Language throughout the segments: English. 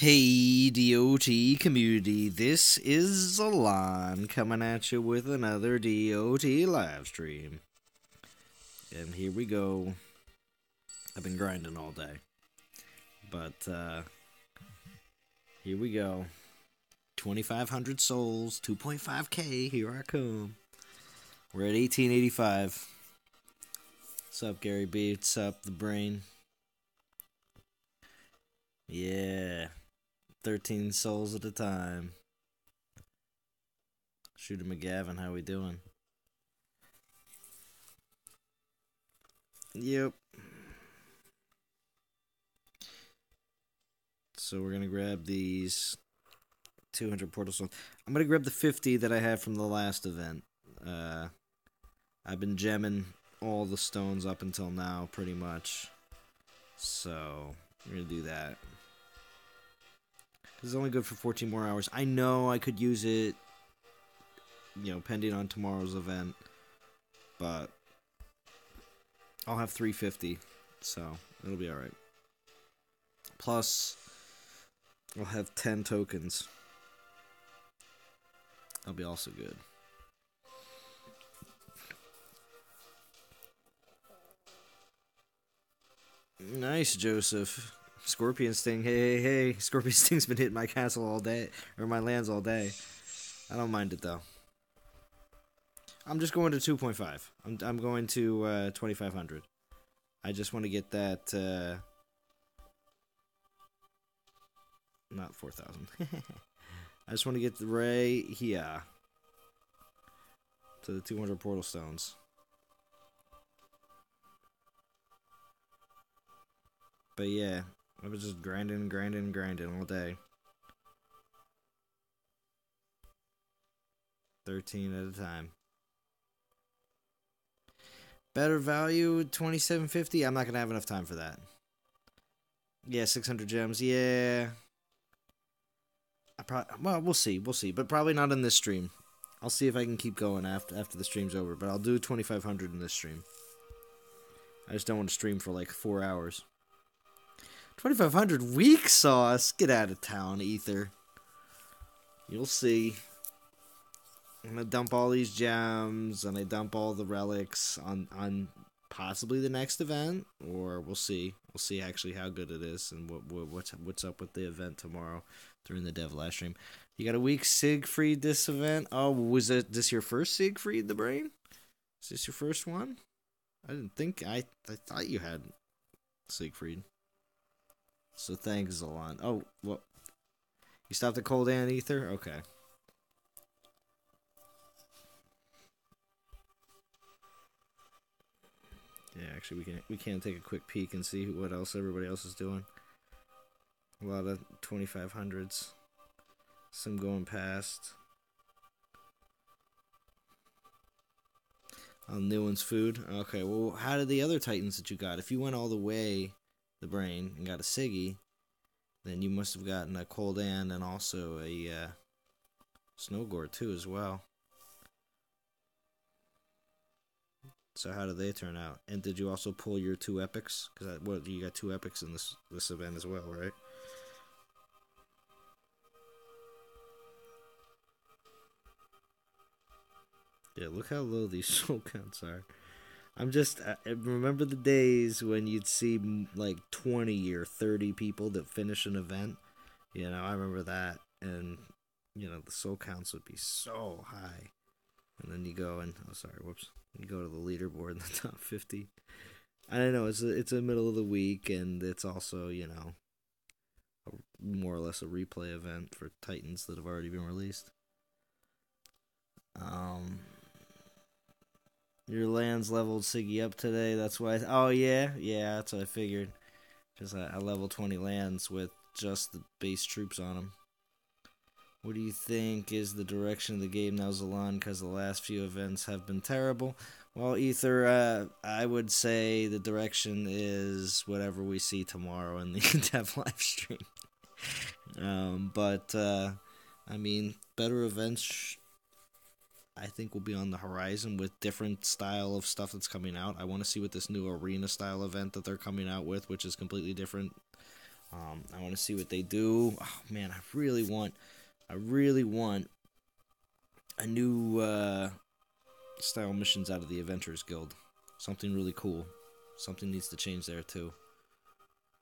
Hey DOT community, this is Zalon coming at you with another DOT live stream. And here we go. I've been grinding all day. But here we go. 2,500 souls, 2.5k, here I come. We're at 1885. What's up, Gary B? What's up, The Brain? Yeah. 13 souls at a time. Shooter McGavin, how we doing? Yep. So we're gonna grab these 200 portal stones. I'm gonna grab the 50 that I have from the last event. I've been gemming all the stones up until now, pretty much. So we're gonna do that. This is only good for 14 more hours. I know I could use it, pending on tomorrow's event, but I'll have 350, so it'll be alright. Plus, I'll have 10 tokens. That'll be also good. Nice, Joseph. Scorpion Sting, hey. Scorpion Sting's been hitting my castle all day, or my lands all day. I don't mind it, though. I'm just going to 2.5. I'm going to 2,500. I just want to get that, not 4,000. I just want to get the Ray here to the 200 portal stones. But yeah, I was just grinding all day. 13 at a time. Better value, 2750. I'm not gonna have enough time for that. Yeah, 600 gems. Yeah. Well, we'll see, but probably not in this stream. I'll see if I can keep going after the stream's over, but I'll do 2,500 in this stream. I just don't want to stream for like 4 hours. 2,500 weak sauce. Get out of town, Ether. You'll see. I'm gonna dump all these gems, and I dump all the relics on possibly the next event, or we'll see. We'll see actually how good it is and what's up with the event tomorrow during the dev live stream. You got a weak Siegfried this event. Oh, was this your first Siegfried, The Brain? Is this your first one? I didn't think I thought you had Siegfried. So thanks, Zalon. Oh, well, you stopped at Cold and Ether? Okay. Yeah, actually, we can take a quick peek and see what else everybody else is doing. A lot of 2,500s. Some going past. New one's food. Okay, well, how did the other Titans that you got? If you went all the way, The Brain, and got a Siggy, then you must have gotten a Cold and also a Snowgore too as well. So how did they turn out? And did you also pull your 2 epics? Because you got 2 epics in this event as well, right? Yeah, look how low these soul counts are. I remember the days when you'd see like 20 or 30 people that finish an event. I remember that. And, the soul counts would be so high. And then you go and, you go to the leaderboard in the top 50. I don't know, it's the middle of the week, and it's also, more or less a replay event for Titans that have already been released. Your lands leveled Siggy up today, that's why. Oh, yeah, that's what I figured. Because I leveled 20 lands with just the base troops on them. What do you think is the direction of the game now, Zalon? Because the last few events have been terrible. Well, Ether, I would say the direction is whatever we see tomorrow in the dev live stream. Better events, I think, will be on the horizon with different style of stuff that's coming out. I want to see what this new arena style event that they're coming out with, which is completely different I want to see what they do. Oh man, I really want a new style missions out of the Adventurers Guild. Something really cool. Something needs to change there too.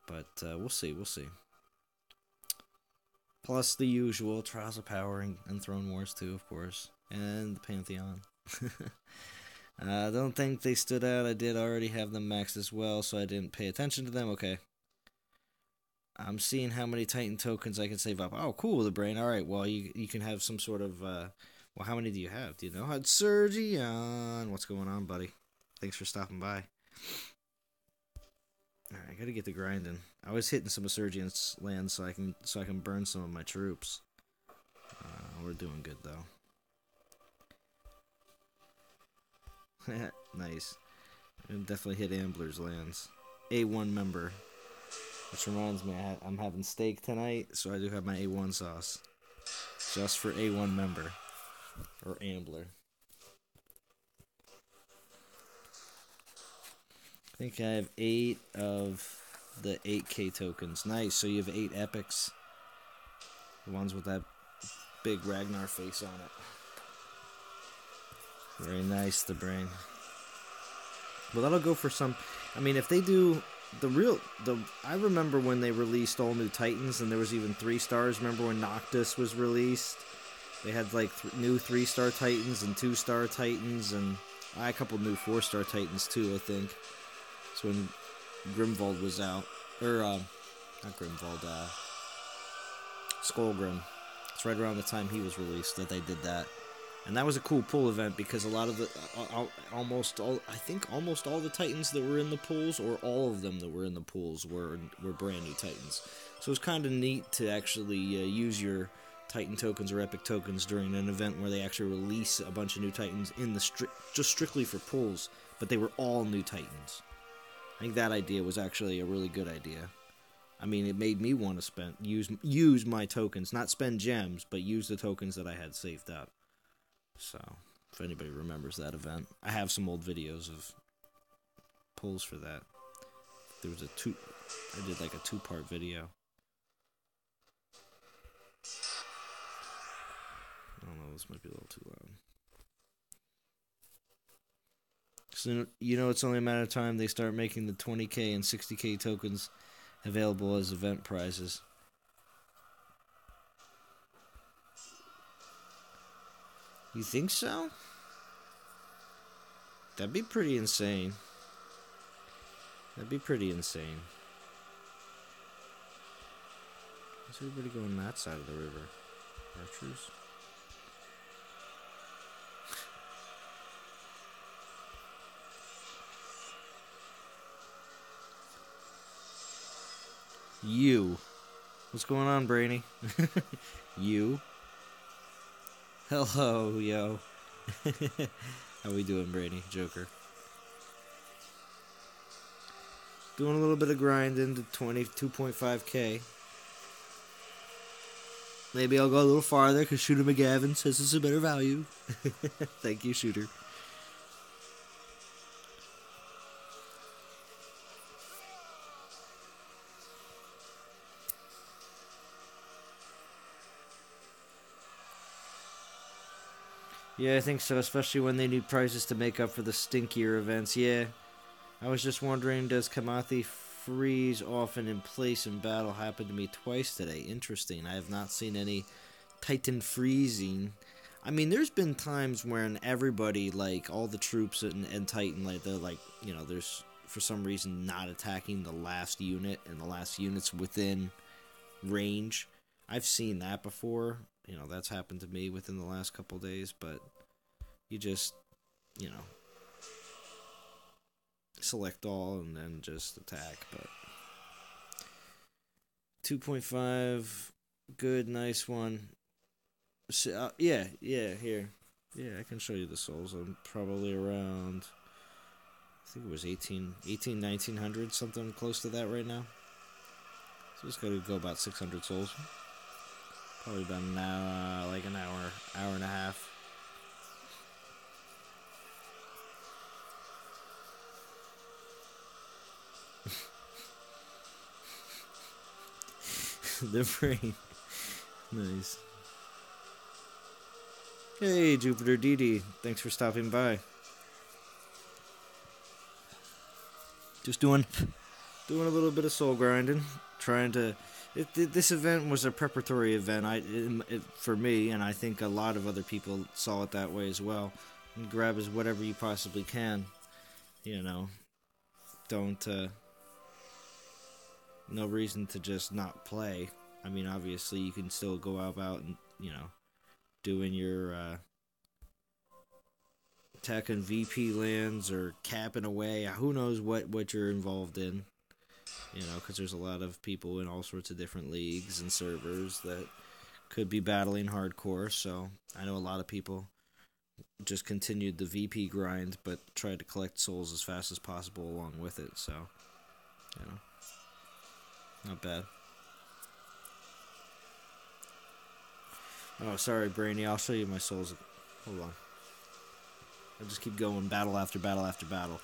But we'll see. Plus the usual Trials of Power and Throne Wars too, of course, and the Pantheon. I don't think they stood out. I did already have them maxed as well, so I didn't pay attention to them. Okay. I'm seeing how many Titan tokens I can save up. Oh, cool, the brain. All right, well, you can have some sort of... well, how many do you have? Do you know? Surgeon! What's going on, buddy? Thanks for stopping by. All right, I gotta get the grinding. I was hitting some Surgeon's lands so I can burn some of my troops. We're doing good, though. Nice. I definitely hit Ambler's lands. A1 member. Which reminds me, I'm having steak tonight, so I do have my A1 sauce. Just for A1 member. Or Ambler. I think I have 8 of the 8K tokens. Nice, so you have 8 epics. The ones with that big Ragnar face on it. Very nice, the brain. Well, that'll go for some... I mean, if they do... I remember when they released all new Titans, and there was even 3 stars. Remember when Noctis was released? They had like new 3-star Titans and 2-star Titans, and a couple new 4-star Titans too, I think. So when Grimvald was out, or not Grimvald, Skullgrim. It's right around the time he was released that they did that. And that was a cool pool event because a lot of the, almost all the Titans that were in the pools, or all of them that were in the pools, were brand new Titans. So it was kind of neat to actually use your Titan tokens or Epic tokens during an event where they actually release a bunch of new Titans in the just strictly for pools, but they were all new Titans. I think that idea was actually a really good idea. I mean, it made me want to use my tokens, not spend gems, but use the tokens that I had saved up. So, if anybody remembers that event, I have some old videos of pulls for that. There was I did like a 2-part video. I don't know, this might be a little too loud. So, it's only a matter of time they start making the 20k and 60k tokens available as event prizes. You think so? That'd be pretty insane. That'd be pretty insane. Is everybody going that side of the river? Archers? You. What's going on, Brainy? You. Hello, yo. How we doing, Brady? Joker. Doing a little bit of grinding to 22.5k. Maybe I'll go a little farther because Shooter McGavin says it's a better value. Thank you, Shooter. Yeah, I think so, especially when they need prizes to make up for the stinkier events. Yeah, I was just wondering, does Kamathi freeze often in place in battle? Happened to me twice today. Interesting. I have not seen any Titan freezing. I mean, there's been times when everybody, like, all the troops and Titan, like, they're like, there's, for some reason, not attacking the last unit, and the last unit's within range. I've seen that before. That's happened to me within the last couple days, but you just, select all and then just attack. But 2.5, good, nice one. So, yeah, here. Yeah, I can show you the souls. I'm probably around, I think it was 1900, something close to that right now. So it's going to go about 600 souls. Probably about now, like an hour and a half. The brain. Nice. Hey, Jupiter DD. Thanks for stopping by. Just doing a little bit of soul grinding, trying to. This event was a preparatory event. For me, and I think a lot of other people saw it that way as well. And grab as whatever you possibly can. You know, don't. No reason to just not play. I mean, obviously, you can still go about and doing your attacking VP lands or capping away. Who knows what you're involved in? Because there's a lot of people in all sorts of different leagues and servers that could be battling hardcore. So I know a lot of people just continued the VP grind, but tried to collect souls as fast as possible along with it. So, not bad. Oh, sorry, Brainy. I'll show you my souls. Hold on. I'll just keep going, battle after battle after battle.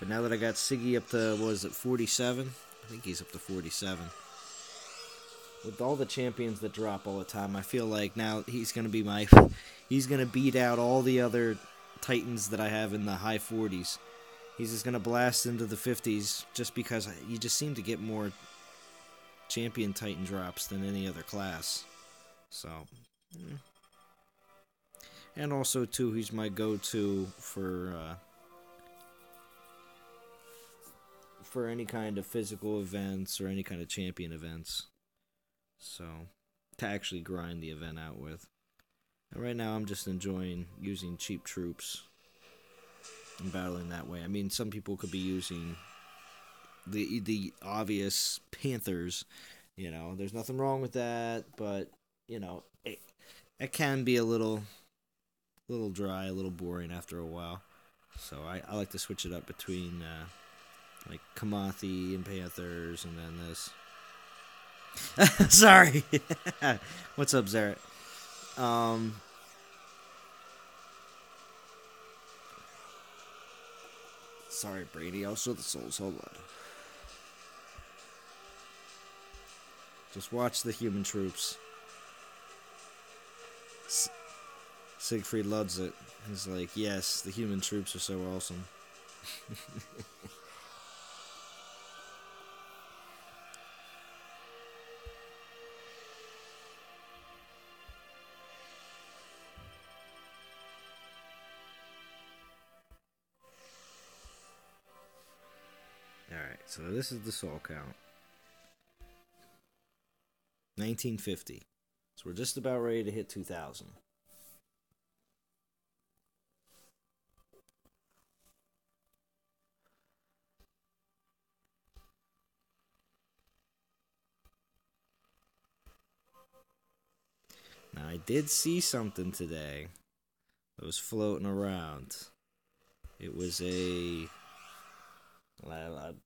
But now that I got Siggy up to, 47? I think he's up to 47. With all the champions that drop all the time, I feel like now he's going to beat out all the other Titans that I have in the high 40s. He's just going to blast into the 50s just because you just seem to get more champion Titan drops than any other class. So, and also too, he's my go-to for any kind of physical events or any kind of champion events. So, to actually grind the event out with. And right now I'm just enjoying using cheap troops and battling that way. I mean, some people could be using the obvious Panthers. There's nothing wrong with that, but it can be a little dry, a little boring after a while. So I like to switch it up between like Kamathi and Panthers, and then this. Sorry. What's up, Zaret? Sorry, Brady. I'll show the souls. Hold on. Just watch the human troops. Siegfried loves it. He's like, yes, the human troops are so awesome. Alright, so this is the soul count. 1950. So we're just about ready to hit 2,000. Now, I did see something today that was floating around. It was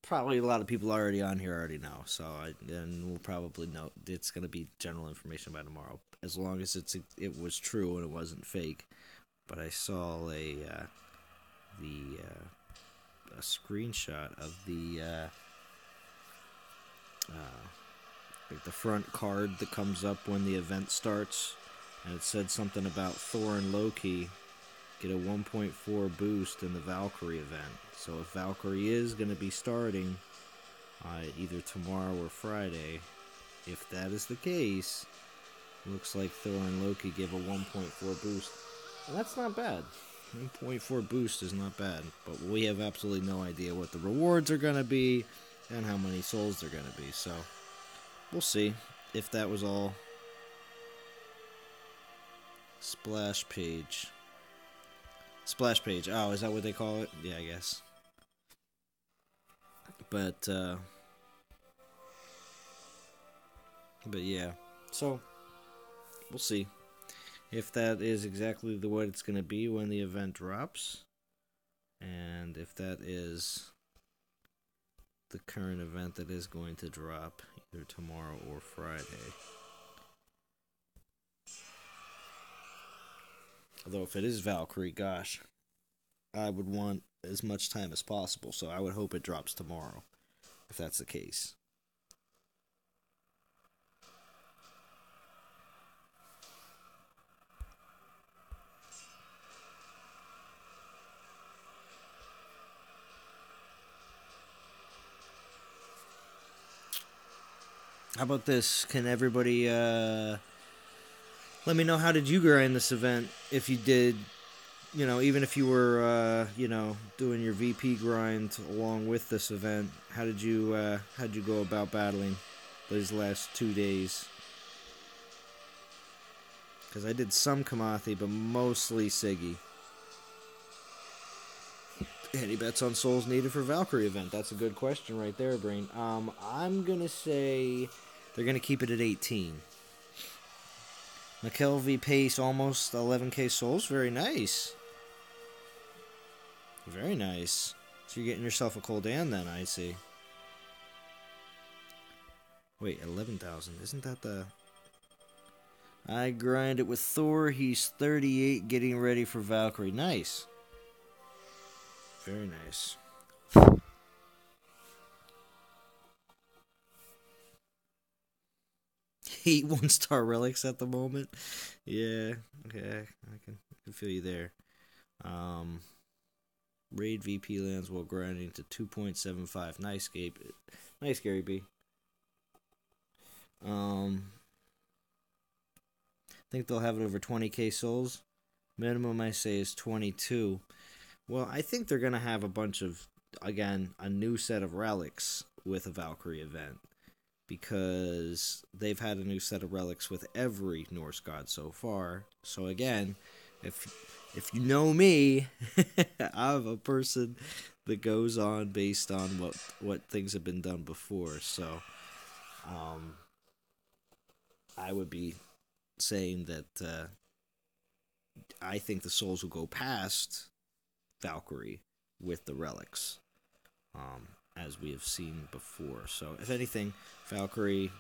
probably a lot of people already on here already know, so then we'll probably know it's going to be general information by tomorrow, as long as it was true and it wasn't fake. But I saw a screenshot of like the front card that comes up when the event starts, and it said something about Thor and Loki get a 1.4 boost in the Valkyrie event. So if Valkyrie is going to be starting either tomorrow or Friday, if that is the case, looks like Thor and Loki give a 1.4 boost. And that's not bad. 1.4 boost is not bad, but we have absolutely no idea what the rewards are going to be and how many souls they're going to be. So we'll see if that was all. Splash page. Splash page. Oh, is that what they call it? Yeah, I guess. But yeah. So we'll see if that is exactly what it's going to be when the event drops, and if that is the current event that is going to drop either tomorrow or Friday. Although if it is Valkyrie, gosh, I would want as much time as possible. So I would hope it drops tomorrow, if that's the case. How about this? Can everybody let me know, how did you grind this event? If you did, even if you were, doing your VP grind along with this event, how'd you go about battling those last 2 days? Because I did some Kamathi, but mostly Siggy. Any bets on souls needed for Valkyrie event? That's a good question right there, Brain. I'm gonna say they're gonna keep it at 18. McKelvey pace almost 11k souls. Very nice. Very nice. So you're getting yourself a Coldan then, I see. Wait, 11,000. Isn't that the... I grind it with Thor. He's 38, getting ready for Valkyrie. Nice. Very nice. 8 1-star relics at the moment. Yeah, okay, I can feel you there. Raid VP lands while grinding to 2.75. Nice, Gabe. Nice, Gary B. I think they'll have it over 20k souls. Minimum I say is 22. Well, I think they're gonna have a bunch of, again, a new set of relics with a Valkyrie event, because they've had a new set of relics with every Norse god so far. So again, if you know me, I'm a person that goes on based on what things have been done before. So I would be saying that I think the souls will go past Valkyrie with the relics, as we have seen before. So if anything, Valkyrie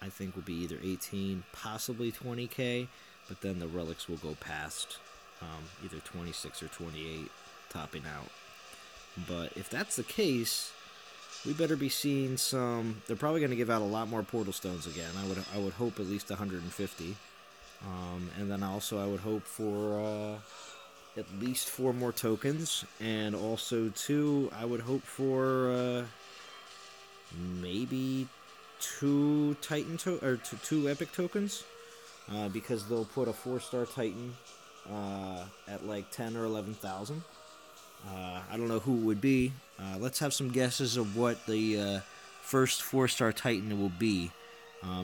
I think will be either 18, possibly 20k, but then the relics will go past either 26 or 28, topping out. But if that's the case, we better be seeing some... They're probably going to give out a lot more portal stones again. I would hope at least 150. And then also I would hope for at least 4 more tokens, and also too, I would hope for maybe 2 Titan or two epic tokens, because they'll put a 4-star Titan at like 10 or 11,000. I don't know who it would be. Let's have some guesses of what the first 4-star Titan will be,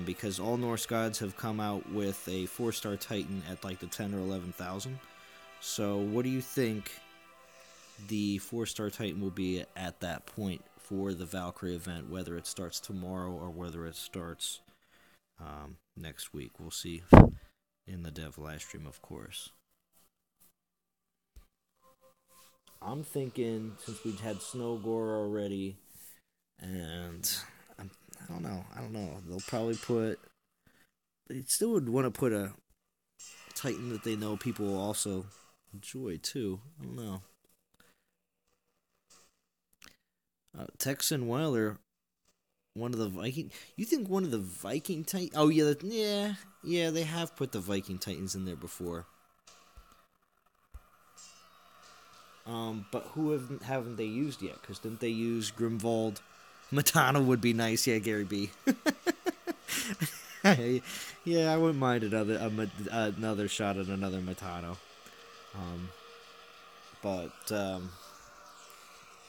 because all Norse gods have come out with a 4-star Titan at like the 10 or 11,000. So what do you think the 4-star Titan will be at that point for the Valkyrie event, whether it starts tomorrow or whether it starts next week? We'll see in the dev live stream, of course. I'm thinking, since we've had Snowgore already, and I don't know, they'll probably put... They still would want to put a Titan that they know people will also enjoy too. I don't know. Texan Weiler, one of the Viking... You think one of the Viking Titans... Oh, yeah, they have put the Viking Titans in there before. But who haven't they used yet? Because didn't they use Grimwald? Matano would be nice, yeah, Gary B. Yeah, I wouldn't mind another shot at another Matano. But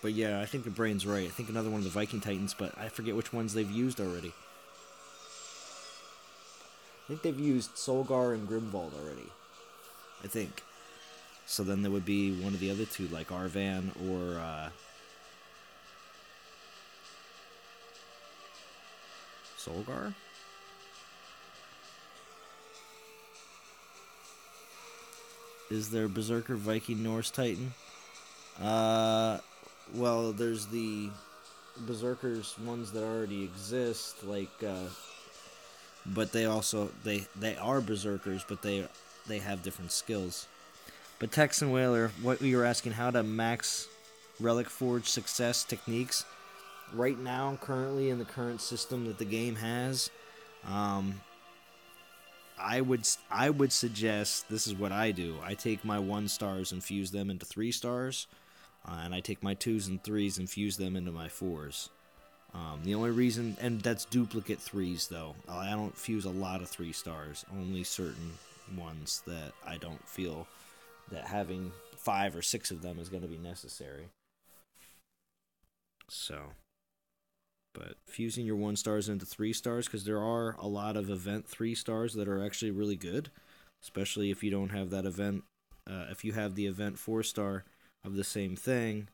yeah, I think the brain's right. I think another one of the Viking Titans, but I forget which ones they've used already. I think they've used Solgar and Grimwald already. I think. So then there would be one of the other two, like Arvan or Solgar? Is there Berserker, Viking, Norse Titan? Well, there's the Berserkers ones that already exist, like, but they also, they are Berserkers, but they have different skills. But Texan Whaler, what you were asking, how to max Relic Forge success techniques. Right now, currently in the current system that the game has, um, I would suggest this is what I do. I take my 1 stars and fuse them into 3 stars, and I take my 2s and 3s and fuse them into my 4s. The only reason, and that's duplicate 3s though. I don't fuse a lot of 3 stars. Only certain ones that I don't feel that having 5 or 6 of them is going to be necessary. So, but fusing your 1 stars into 3 stars, because there are a lot of event 3 stars that are actually really good, especially if you don't have that event. If you have the event 4 star of the same thing,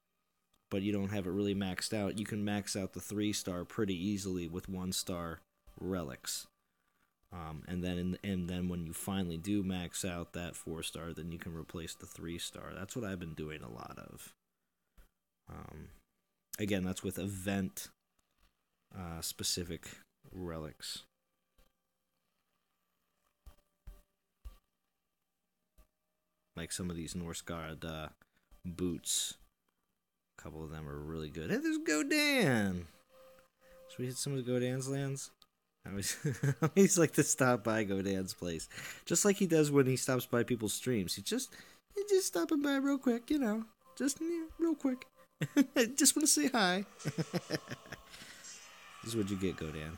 but you don't have it really maxed out, you can max out the 3 star pretty easily with 1 star relics. And then when you finally do max out that 4 star, then you can replace the 3 star. That's what I've been doing a lot of. Again, that's with event specific relics. Like some of these Norse God boots. A couple of them are really good. Hey, there's Godan! Should we hit some of Godan's lands? I always like to stop by Godan's place. Just like he does when he stops by people's streams. He's just stopping by real quick, you know. Just real quick. Just want to say hi. This is what you get, Godan.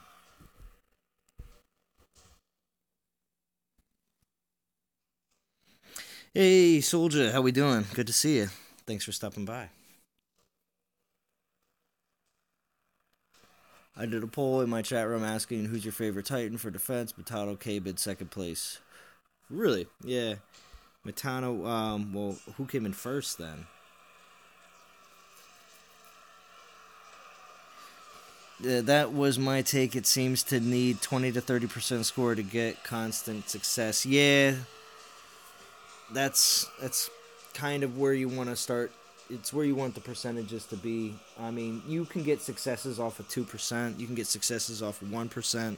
Hey, Soldier, how we doing? Good to see you. Thanks for stopping by. I did a poll in my chat room asking who's your favorite Titan for defense. Matano K-Bid second place. Really? Yeah. Matano, well, who came in first then? That was my take. It seems to need 20 to 30% score to get constant success. Yeah. That's kind of where you want to start. It's where you want the percentages to be. I mean, you can get successes off of 2%. You can get successes off of 1%.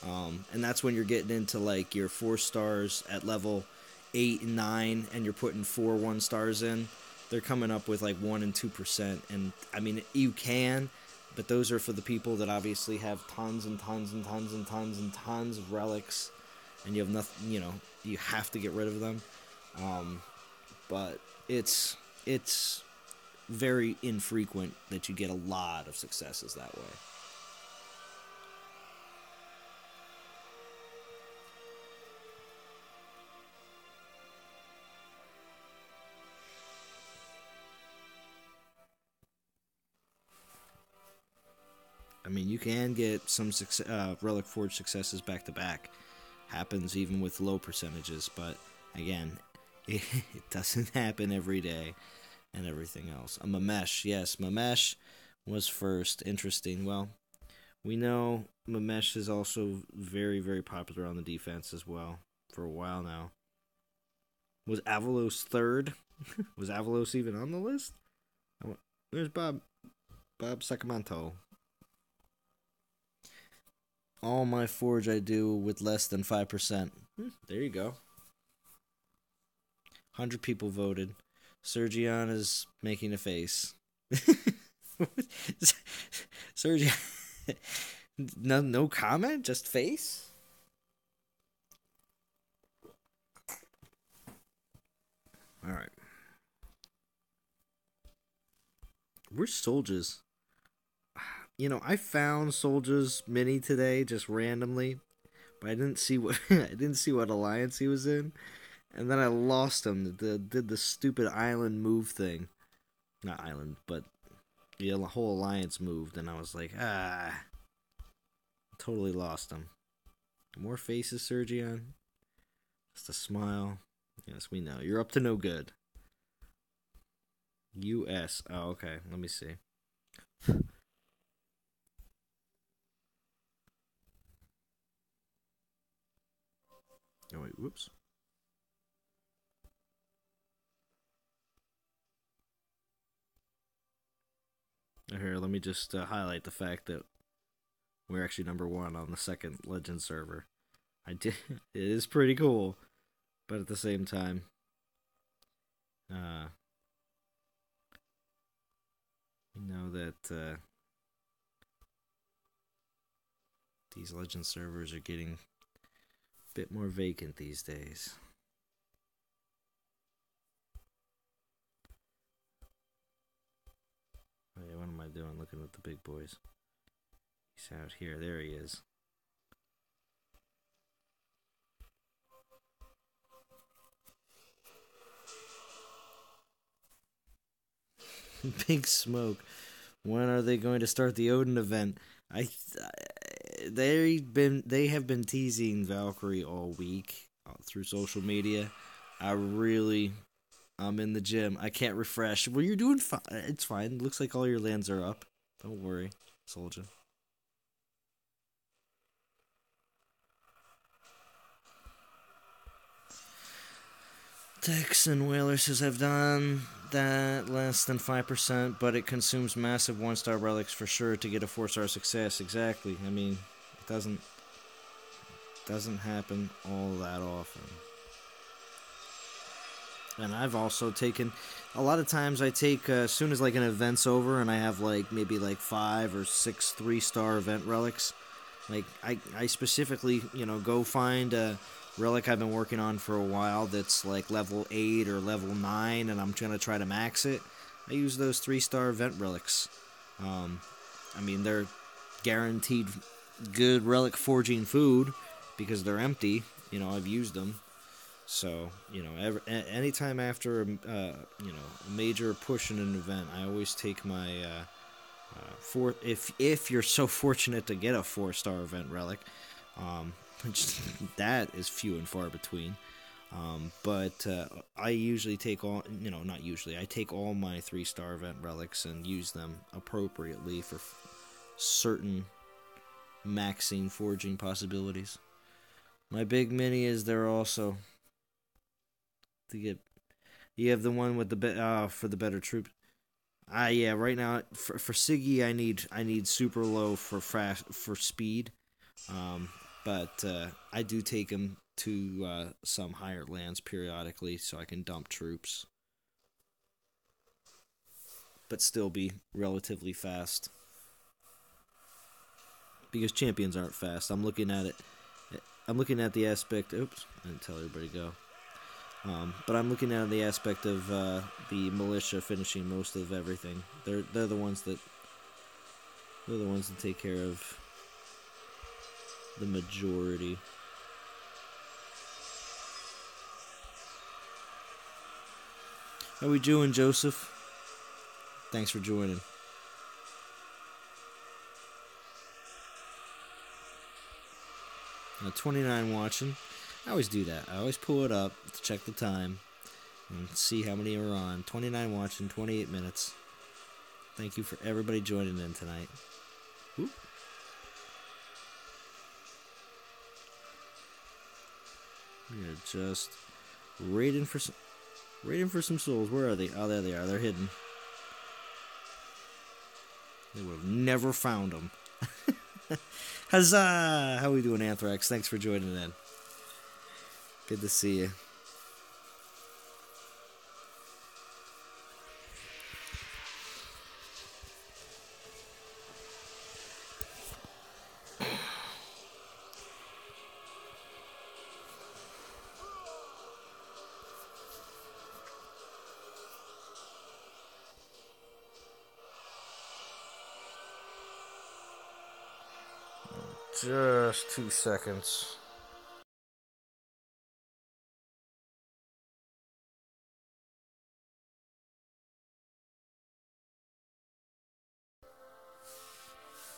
And that's when you're getting into like your 4 stars at level 8 and 9, and you're putting 4 1 stars in. They're coming up with like 1 and 2%. And I mean, you can, but those are for the people that obviously have tons and tons and tons and tons and tons of relics, and you have nothing. You know, you have to get rid of them. But it's very infrequent that you get a lot of successes that way. I mean, you can get some Relic Forge successes back to back. Happens even with low percentages, but again, it doesn't happen every day. And everything else. Mamesh, yes, Mamesh was first. Interesting. Well, we know Mamesh is also very, very popular on the defense as well for a while now. Was Avalos third? Was Avalos even on the list? There's Bob Sacramento. All my forge I do with less than 5%. There you go. 100 people voted. Sergion is making a face. Sergion, no comment, just face. All right. Where's Soldiers? You know, I found Soldiers mini today just randomly, but I didn't see what alliance he was in. And then I lost him. Did the stupid island move thing. Not island, but the whole alliance moved. And I was like, totally lost him. More faces, Sergion. Just a smile. Yes, we know. You're up to no good. U.S. Oh, okay. Let me see. Oh, wait. Whoops. Here, let me just highlight the fact that we're actually number 1 on the second Legend server. It is pretty cool, but at the same time, You know that these legend servers are getting a bit more vacant these days. Oh, yeah, what am I doing looking at the big boys? He's out here. There he is. Big Smoke. When are they going to start the Odin event? They have been teasing Valkyrie all week through social media. I'm in the gym. I can't refresh. Well, you're doing fine. It's fine. Looks like all your lands are up. Don't worry, soldier. Texan Whaler says I've done that less than 5%, but it consumes massive 1-star relics for sure to get a 4-star success. Exactly. I mean, it doesn't happen all that often. And I've also taken a lot of times I take as soon as like an event's over and I have like maybe like 5 or 6 3-star event relics. Like I specifically, go find a relic I've been working on for a while that's like level 8 or level 9 and I'm going to try to max it. I use those 3-star event relics. I mean, they're guaranteed good relic forging food because they're empty. I've used them. So, anytime after a major push in an event, I always take my if you're so fortunate to get a 4-star event relic, which that is few and far between. But I usually take all, not usually, I take all my 3-star event relics and use them appropriately for certain maxing forging possibilities. My big mini is there also. To get, you have the one with the for the better troops. Yeah, right now for Siggy I need super low for speed. But I do take him to some higher lands periodically so I can dump troops, but still be relatively fast because champions aren't fast. I'm looking at it. I'm looking at the aspect. Oops, I didn't tell everybody to go. But I'm looking at the aspect of the militia finishing most of everything. They're the ones that take care of the majority. How we doing, Joseph? Thanks for joining. 29 watching. I always do that. I always pull it up to check the time and see how many are on. 29 watching, 28 minutes. Thank you for everybody joining in tonight. Whoop. We are just raiding for some souls. Where are they? Oh, there they are. They're hidden. They would have never found them. Huzzah! How we doing, Anthrax? Thanks for joining in. Good to see you. Just 2 seconds.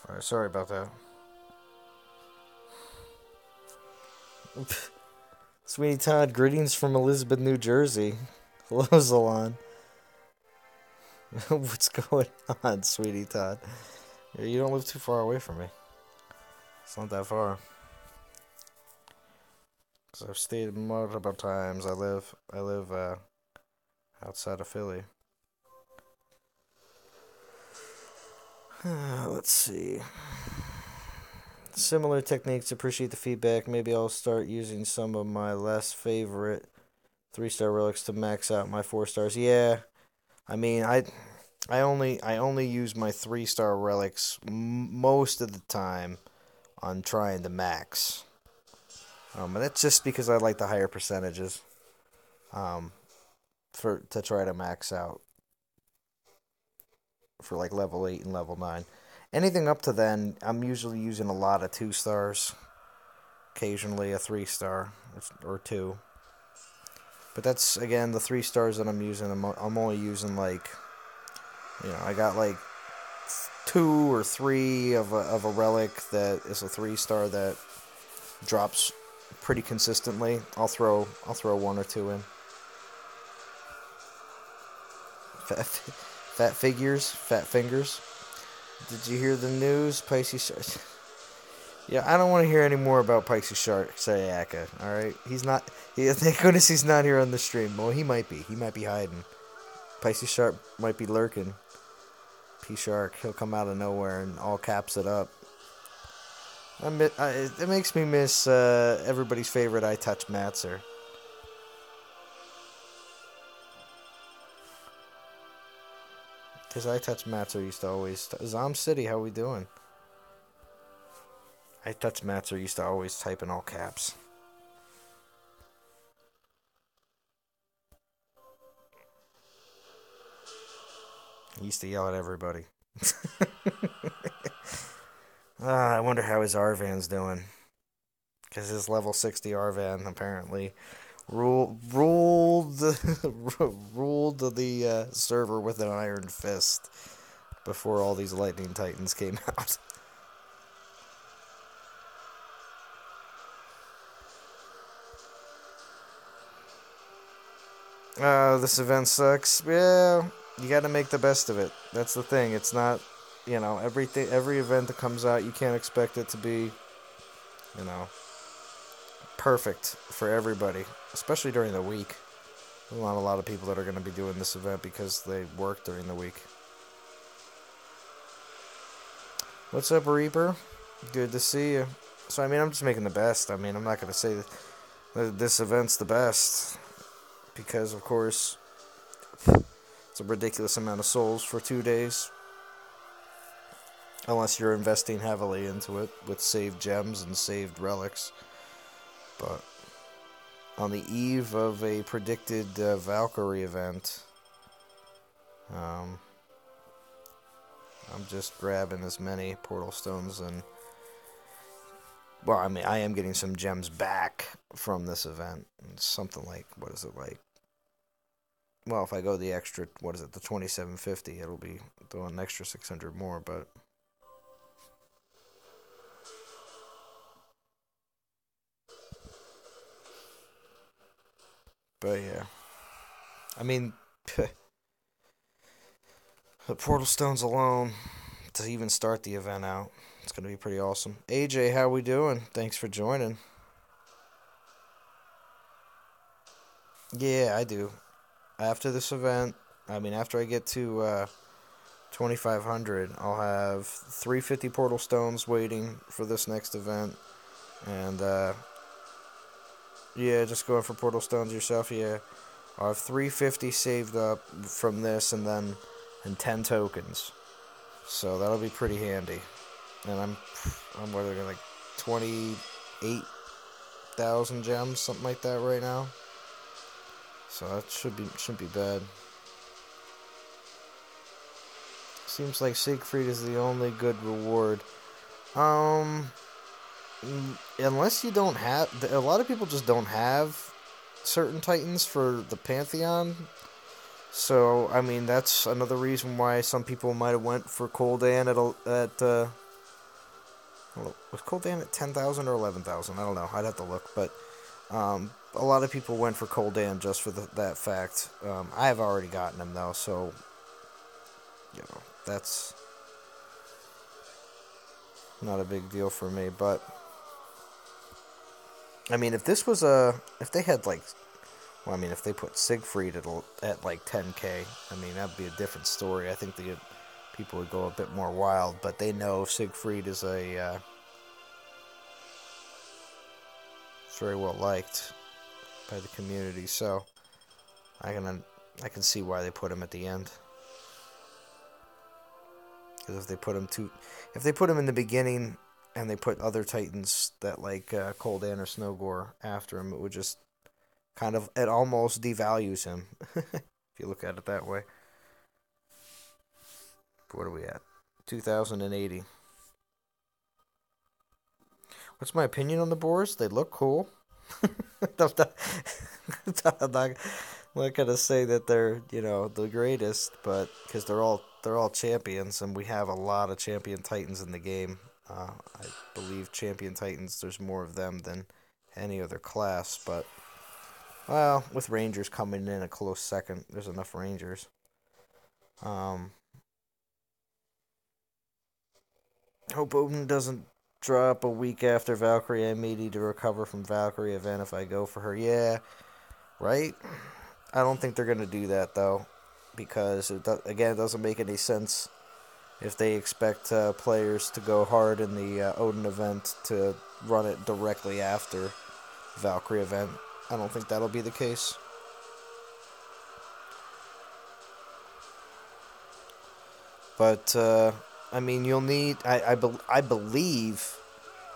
Alright, sorry about that. Sweetie Todd, greetings from Elizabeth, New Jersey. Hello, Zalon. What's going on, Sweetie Todd? You don't live too far away from me. It's not that far. Cause I've stayed multiple times. I live outside of Philly. Let's see. Similar techniques. Appreciate the feedback. Maybe I'll start using some of my less favorite 3-star relics to max out my 4 stars. Yeah, I mean, I only use my 3-star relics most of the time on trying to max. And that's just because I like the higher percentages. Um, for to try to max out for like level 8 and level 9. Anything up to then, I'm usually using a lot of 2 stars, occasionally a 3-star or two. But that's again the 3 stars that I'm using. I'm only using like, I got like two or three of a relic that is a 3-star that drops pretty consistently. I'll throw one or two in. Fat fingers. Did you hear the news? Pisces. Yeah, I don't want to hear any more about Pisces Shark Sayaka. All right, he's not. Thank goodness he's not here on the stream. Well, he might be. He might be hiding. Pisces Shark might be lurking. P Shark, he'll come out of nowhere and all caps it up. It makes me miss everybody's favorite I Touch Matzer. Because I Touch Matzer used to always... Zom City, how we doing? I Touch Matzer used to always type in all caps. He used to yell at everybody. I wonder how his Arvan's doing. Because his level 60 Arvan apparently ruled the server with an iron fist before all these Lightning Titans came out. This event sucks. Yeah, you got to make the best of it. That's the thing. It's not, every event that comes out, you can't expect it to be, you know, perfect for everybody, especially during the week. There's not a lot of people that are going to be doing this event because they work during the week. What's up, Reaper? Good to see you. So, I'm just making the best. I'm not going to say that this event's the best because, of course, it's a ridiculous amount of souls for 2 days. Unless you're investing heavily into it with saved gems and saved relics. But on the eve of a predicted Valkyrie event, I'm just grabbing as many portal stones and... Well, I am getting some gems back from this event. It's something like, what is it like? Well, if I go the extra, the 2750, it'll be an extra 600 more, but... But yeah. The portal stones alone, to even start the event out, it's going to be pretty awesome. AJ, how we doing? Thanks for joining. Yeah, I do. After this event, after I get to 2500, I'll have 350 portal stones waiting for this next event. And, yeah, just going for portal stones yourself, yeah. I'll have 350 saved up from this and 10 tokens. So that'll be pretty handy. And I'm what are they, like 28,000 gems, something like that right now. So that shouldn't be bad. Seems like Siegfried is the only good reward. Unless you don't have... A lot of people just don't have certain titans for the Pantheon. So, that's another reason why some people might have went for Koldan was Koldan at 10,000 or 11,000? I don't know. I'd have to look. But a lot of people went for Koldan just for that fact. I have already gotten him, though, so... that's not a big deal for me, but if this was if they had if they put Siegfried at like 10k, that'd be a different story. I think people would go a bit more wild, but they know Siegfried is it's very well liked by the community, so I can see why they put him at the end. Because if they put him in the beginning and they put other Titans that like Coldan or Snowgore after him, it would just it almost devalues him. If you look at it that way. What are we at? 2080. What's my opinion on the boars? They look cool. I'm not gonna say that they're the greatest, but because they're all champions, and we have a lot of champion Titans in the game. I believe champion Titans. There's more of them than any other class, but well, with Rangers coming in a close second, there's enough Rangers. Hope Odin doesn't drop a week after Valkyrie. I may need to recover from Valkyrie event if I go for her. Yeah, right? I don't think they're going to do that, though, because, it doesn't make any sense if they expect players to go hard in the Odin event to run it directly after Valkyrie event. I don't think that'll be the case. But, I mean, you'll need... I believe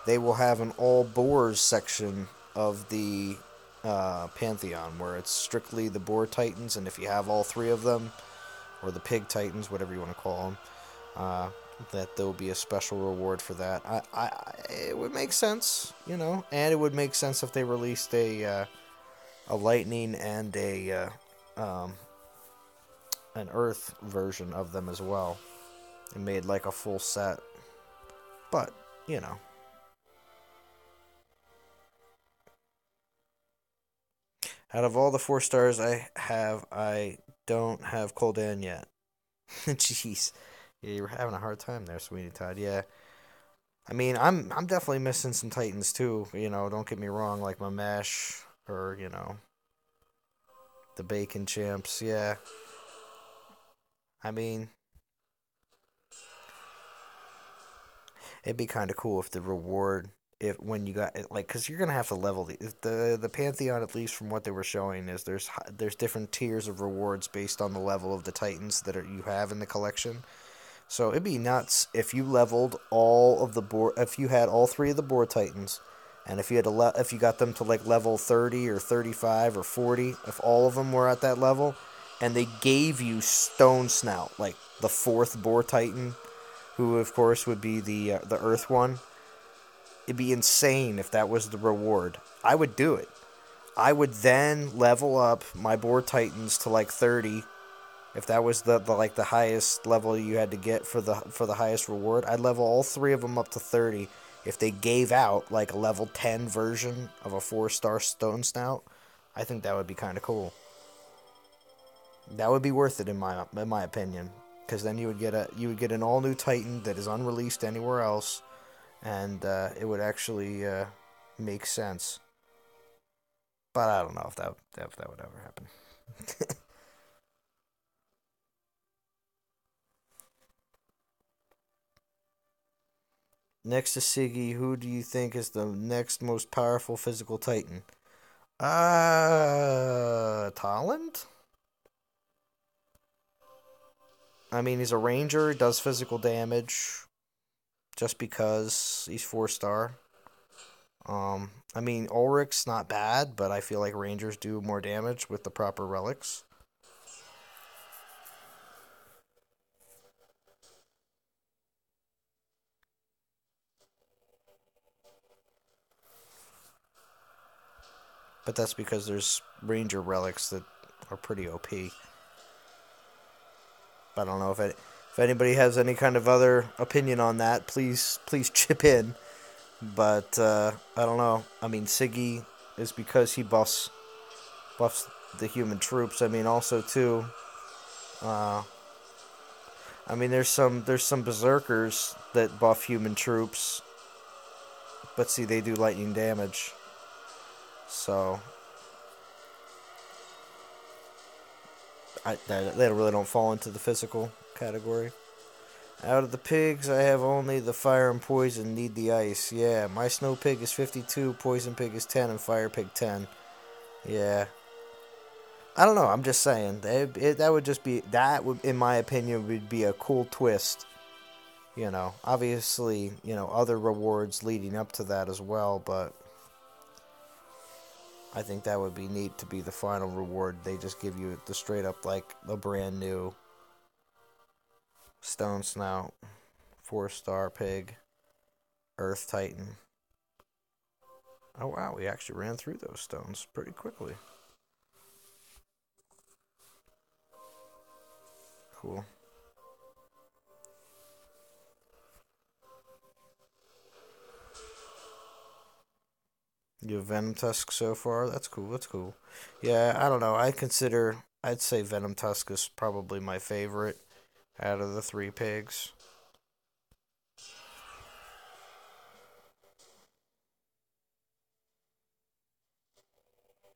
they will have an all boars section of the Pantheon, where it's strictly the boar titans, and if you have all three of them, or the pig titans, whatever you want to call them, that there will be a special reward for that. It would make sense, and it would make sense if they released a lightning and an earth version of them as well, and made like a full set. But out of all the 4 stars I don't have Coldan yet. Jeez. Yeah, you were having a hard time there, Sweeney Todd. Yeah. I mean, I'm definitely missing some Titans too. Don't get me wrong, like my Mash or the Bacon Champs. Yeah. I mean, it'd be kind of cool if the reward, if when you got it, like, because you're gonna have to level the Pantheon, at least from what they were showing, is there's different tiers of rewards based on the level of the Titans that you have in the collection. So it'd be nuts if you leveled all of the boar, if you had all 3 of the boar Titans, and if you had if you got them to like level 30 or 35 or 40, if all of them were at that level, and they gave you Stone Snout, like the 4th boar Titan, who of course would be the Earth one. It'd be insane if that was the reward. I would do it. I would then level up my boar Titans to like 30. If that was the highest level you had to get for the highest reward, I'd level all 3 of them up to 30. If they gave out like a level 10 version of a 4-star Stone Snout, I think that would be kind of cool. That would be worth it in my opinion, because then you would get an all new Titan that is unreleased anywhere else, and it would actually make sense. But I don't know if that would ever happen. Next to Siggy, who do you think is the next most powerful physical Titan? Talent? I mean, he's a ranger, does physical damage, just because he's 4-star. I mean, Ulrich's not bad, but I feel like rangers do more damage with the proper relics. But that's because there's ranger relics that are pretty OP. I don't know if anybody has any kind of other opinion on that, please chip in. But I don't know. I mean, Siggy is because he buffs the human troops. I mean, also too. I mean, there's some berserkers that buff human troops, but see, they do lightning damage. So they really don't fall into the physical category. Out of the pigs, I have only the fire and poison, need the ice. Yeah, my snow pig is 52, poison pig is 10, and fire pig 10. Yeah. I don't know, I'm just saying. That would just be, that would, in my opinion, would be a cool twist Obviously, other rewards leading up to that as well, but I think that would be neat to be the final reward. They just give you the straight up, like, a brand new Stone Snout, 4-star Pig, Earth Titan. Oh wow, we actually ran through those stones pretty quickly. Cool. You have Venom Tusk so far? That's cool, that's cool. Yeah, I don't know. I'd say Venom Tusk is probably my favorite out of the three pigs.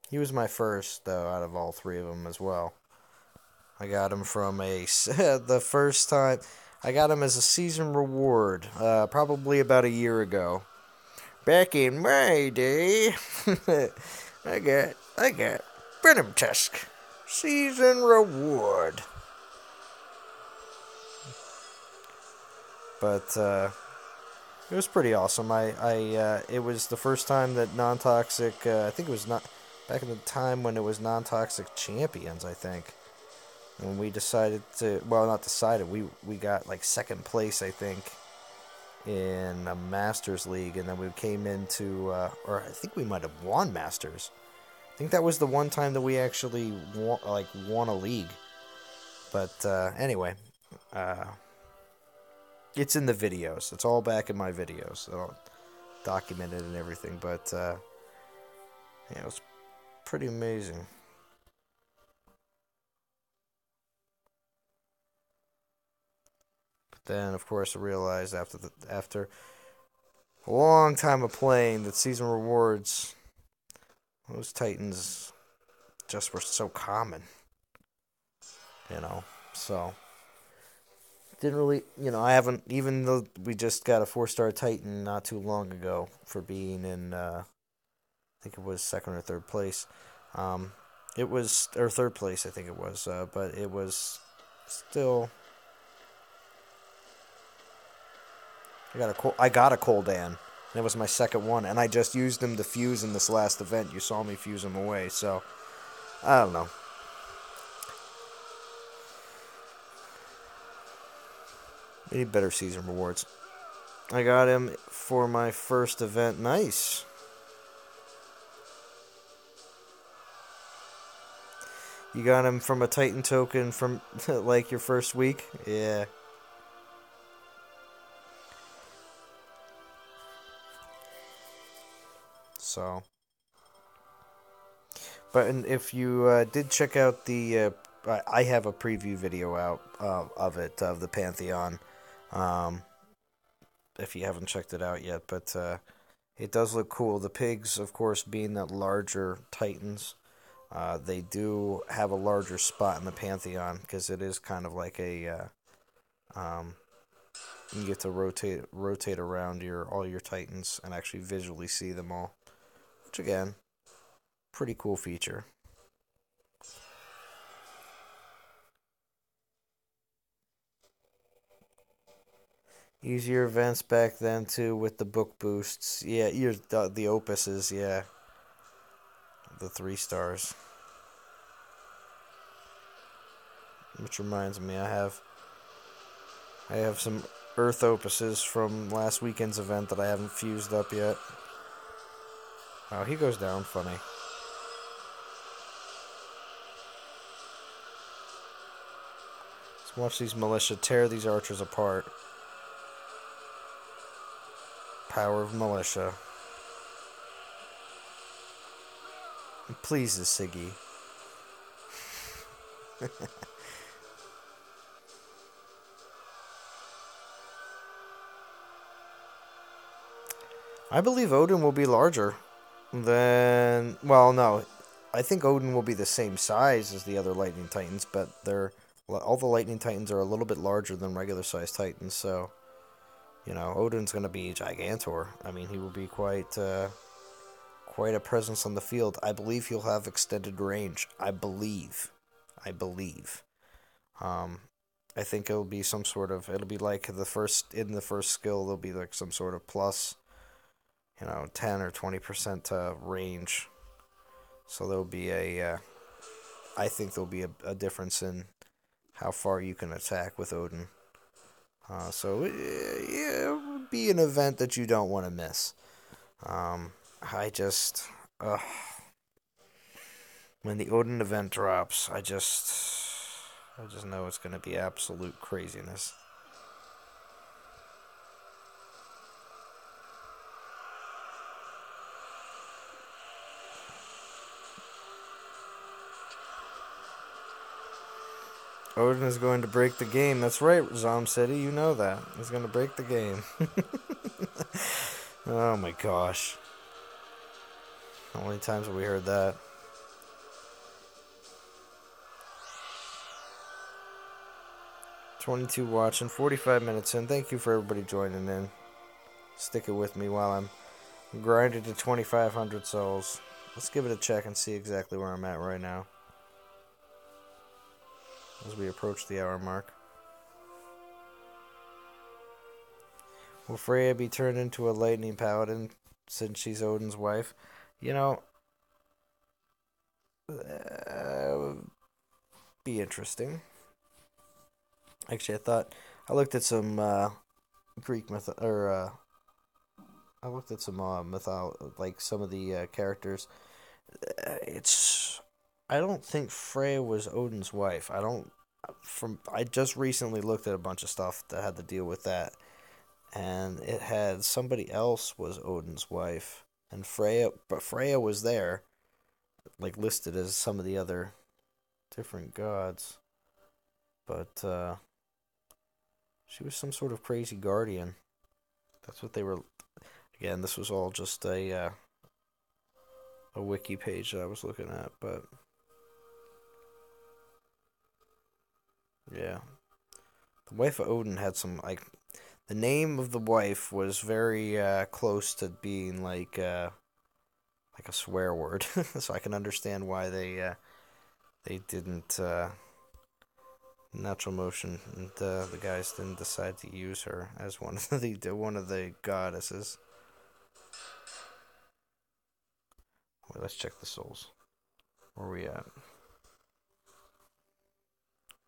He was my first, though, out of all three of them as well. I got him from the first time. I got him as a season reward, probably about a year ago. Back in my day, I got Venom Tusk season reward. But it was pretty awesome. It was the first time that non-toxic. I think it was not back in the time when it was non-toxic champions. I think when we decided to, well, not decided. We got like second place, I think, in a Masters League, and then we came into, or I think we might have won Masters. I think that was the one time that we actually won a league. But anyway, uh, it's in the videos. It's all back in my videos, so documented and everything. But yeah, it was pretty amazing. But then, of course, I realized after a long time of playing that season rewards, those Titans just were so common, So didn't really, I haven't, even though we just got a 4-star Titan not too long ago for being in, I think it was second or third place. It was, or third place, I think it was, but it was still. I got a Coldan, and it was my second one, and I just used him to fuse in this last event. You saw me fuse him away, so I don't know. We need better season rewards. I got him for my first event. Nice. You got him from a Titan token from like your first week? Yeah. So. But if you did check out I have a preview video out of it, of the Pantheon. Um, if you haven't checked it out yet, but it does look cool. The pigs, of course, being the larger Titans, they do have a larger spot in the Pantheon because it is kind of like you get to rotate around all your Titans and actually visually see them all, which again, pretty cool feature. Easier events back then too with the book boosts. Yeah, the opuses. Yeah, the 3 stars. Which reminds me, I have some Earth opuses from last weekend's event that I haven't fused up yet. Oh, he goes down funny. Let's watch these militia tear these archers apart. Power of militia. It pleases Siggy. I believe Odin will be larger than. Well, no. I think Odin will be the same size as the other Lightning Titans, but all the Lightning Titans are a little bit larger than regular sized Titans, so Odin's going to be Gigantor. I mean, he will be quite a presence on the field. I believe he'll have extended range. I believe. Um, I think it'll be some sort of, it'll be like in the first skill, there'll be like some sort of plus, 10 or 20% range. So there'll be I think there'll be a difference in how far you can attack with Odin. So yeah, it would be an event that you don't want to miss. Um, I just, when the Odin event drops, I just know it's going to be absolute craziness. Odin is going to break the game. That's right, Zom City. You know that. He's going to break the game. Oh my gosh. How many times have we heard that? 22 watching, 45 minutes in. Thank you for everybody joining in. Sticking with me while I'm grinding to 2,500 souls. Let's give it a check and see exactly where I'm at right now as we approach the hour mark. Will Freya be turned into a lightning paladin since she's Odin's wife? You know, would be interesting. Actually, I looked at some Greek myth or I looked at some like some of the characters. It's I don't think Freya was Odin's wife. I just recently looked at a bunch of stuff that had to deal with that, and it had somebody else was Odin's wife, and Freya was there, like listed as some of the other different gods, but she was some sort of crazy guardian. That's what they were. Again, this was all just a wiki page that I was looking at, but yeah, the wife of Odin had some like the name of the wife was very close to being like a swear word, so I can understand why they didn't natural motion and the guys didn't decide to use her as one of the goddesses. Wait, let's check the souls. Where are we at?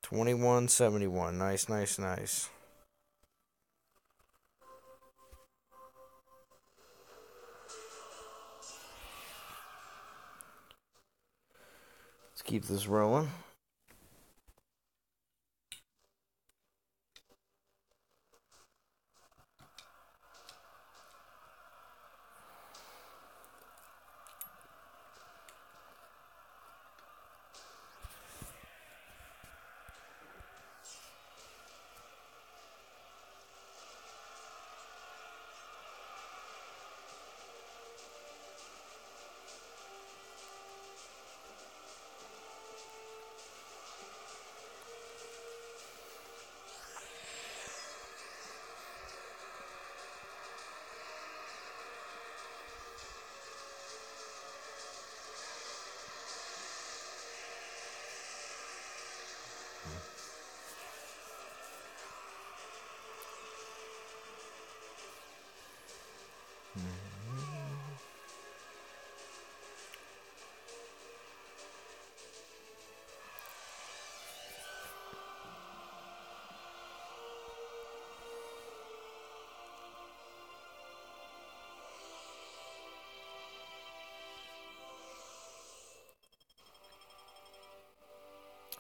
2171. Nice, nice, nice. Let's keep this rolling.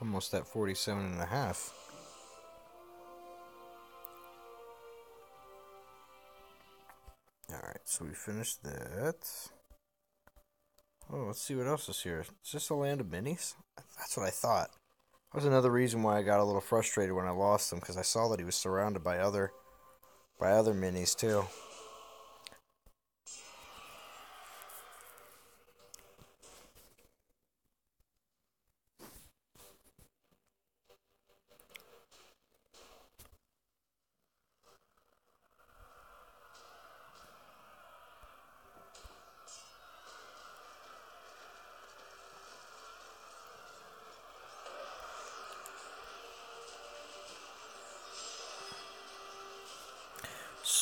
Almost at 47 and a half. Alright, so we finished that. Oh, let's see what else is here. Is this a land of minis? That's what I thought. That was another reason why I got a little frustrated when I lost him, because I saw that he was surrounded by other minis too.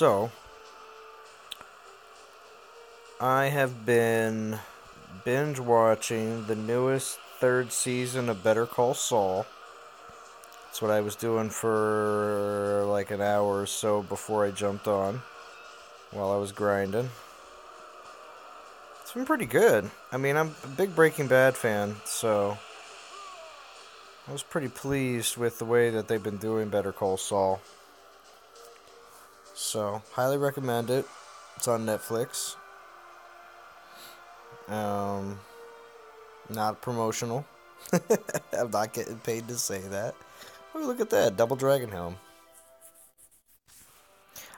So, I have been binge watching the newest third season of Better Call Saul. That's what I was doing for like an hour or so before I jumped on while I was grinding. It's been pretty good. I mean, I'm a big Breaking Bad fan, so I was pretty pleased with the way that they've been doing Better Call Saul. So, highly recommend it. It's on Netflix. Not promotional. I'm not getting paid to say that. Oh, look at that. Double Dragon Helm.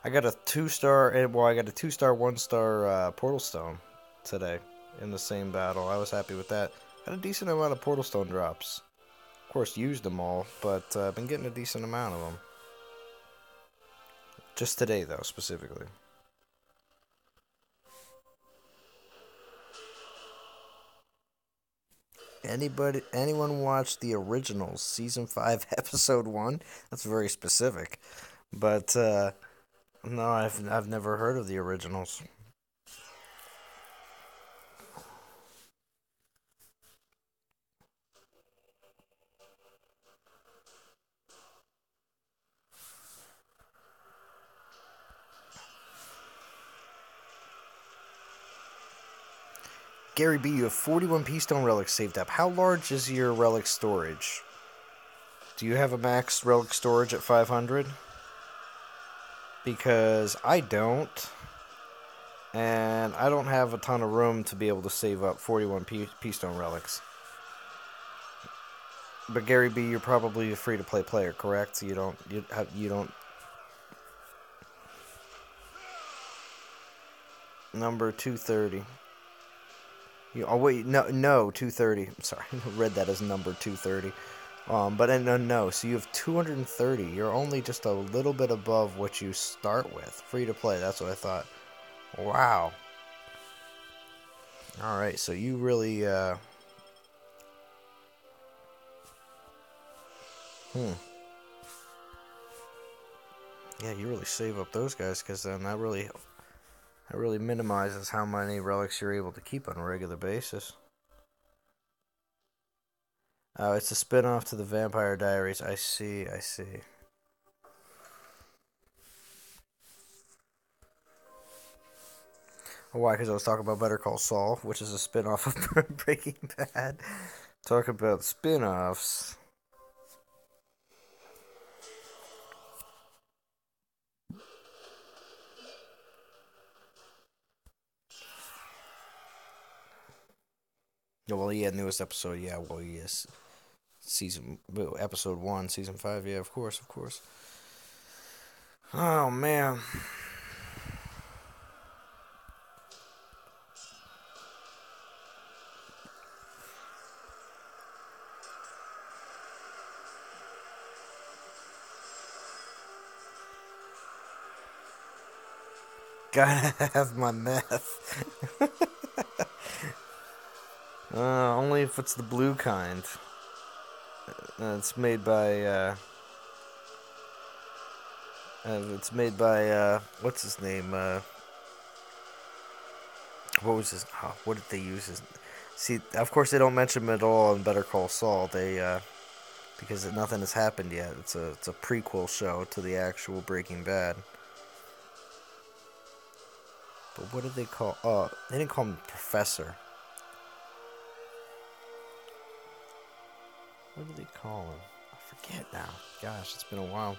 I got a 2-star, well, I got a 2-star, 1-star Portal Stone today in the same battle. I was happy with that. Got a decent amount of Portal Stone drops. Of course, used them all, but I've been getting a decent amount of them. Just today, though, specifically. Anyone watch the originals, season 5, episode 1? That's very specific. But no, I've never heard of the originals. Gary B, you have 41 P-Stone relics saved up. How large is your relic storage? Do you have a max relic storage at 500? Because I don't. And I don't have a ton of room to be able to save up 41 P-Stone relics. But Gary B, you're probably a free-to-play player, correct? You don't. Number 230. Oh wait, no, 230. I'm sorry, I read that as number 230. But no. So you have 230. You're only just a little bit above what you start with. Free to play. That's what I thought. Wow. All right. So you really. Yeah, you really save up those guys because then that really minimizes how many relics you're able to keep on a regular basis. Oh, it's a spin-off to the Vampire Diaries. I see. Why? Because I was talking about Better Call Saul, which is a spin-off of Breaking Bad. Talk about spin-offs. Well, yeah, newest episode. Yeah, well, yes. Episode 1, season 5. Yeah, of course. Oh, man. Gotta have my meth. Only if it's the blue kind. It's made by, what's his name? What was his, what did they use his, see, of course they don't mention him at all in Better Call Saul. They, because nothing has happened yet. It's a prequel show to the actual Breaking Bad. But what did they call, they didn't call him Professor. What did they call him? I forget now. Gosh, it's been a while.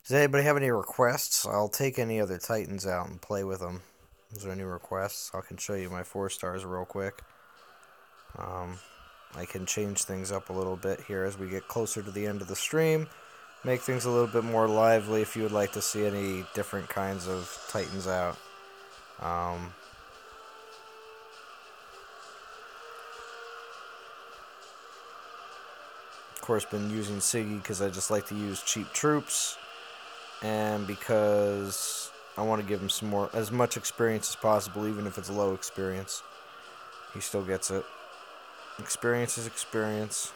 Does anybody have any requests? I'll take any other Titans out and play with them. Is there any requests? I can show you my 4 stars real quick. I can change things up a little bit here as we get closer to the end of the stream. Make things a little bit more lively if you would like to see any different kinds of Titans out. course, been using Siggy because I just like to use cheap troops, and because I want to give him as much experience as possible, even if it's low experience. He still gets it. Experience is experience.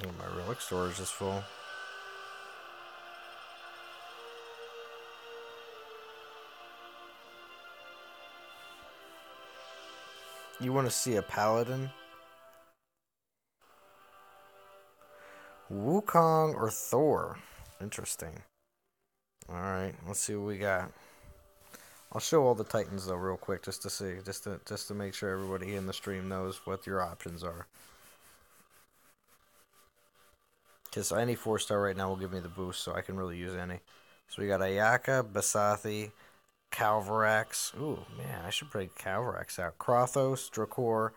Oh, my relic storage is full. You want to see a paladin? Wukong or Thor? Interesting. Alright, let's see what we got. I'll show all the Titans though real quick just to see, just to make sure everybody in the stream knows what your options are. Because any 4-star right now will give me the boost, so I can really use any. So we got Ayaka, Basathi, Calvarax. Ooh, man, I should break Calvarax out. Krothos, Drakor,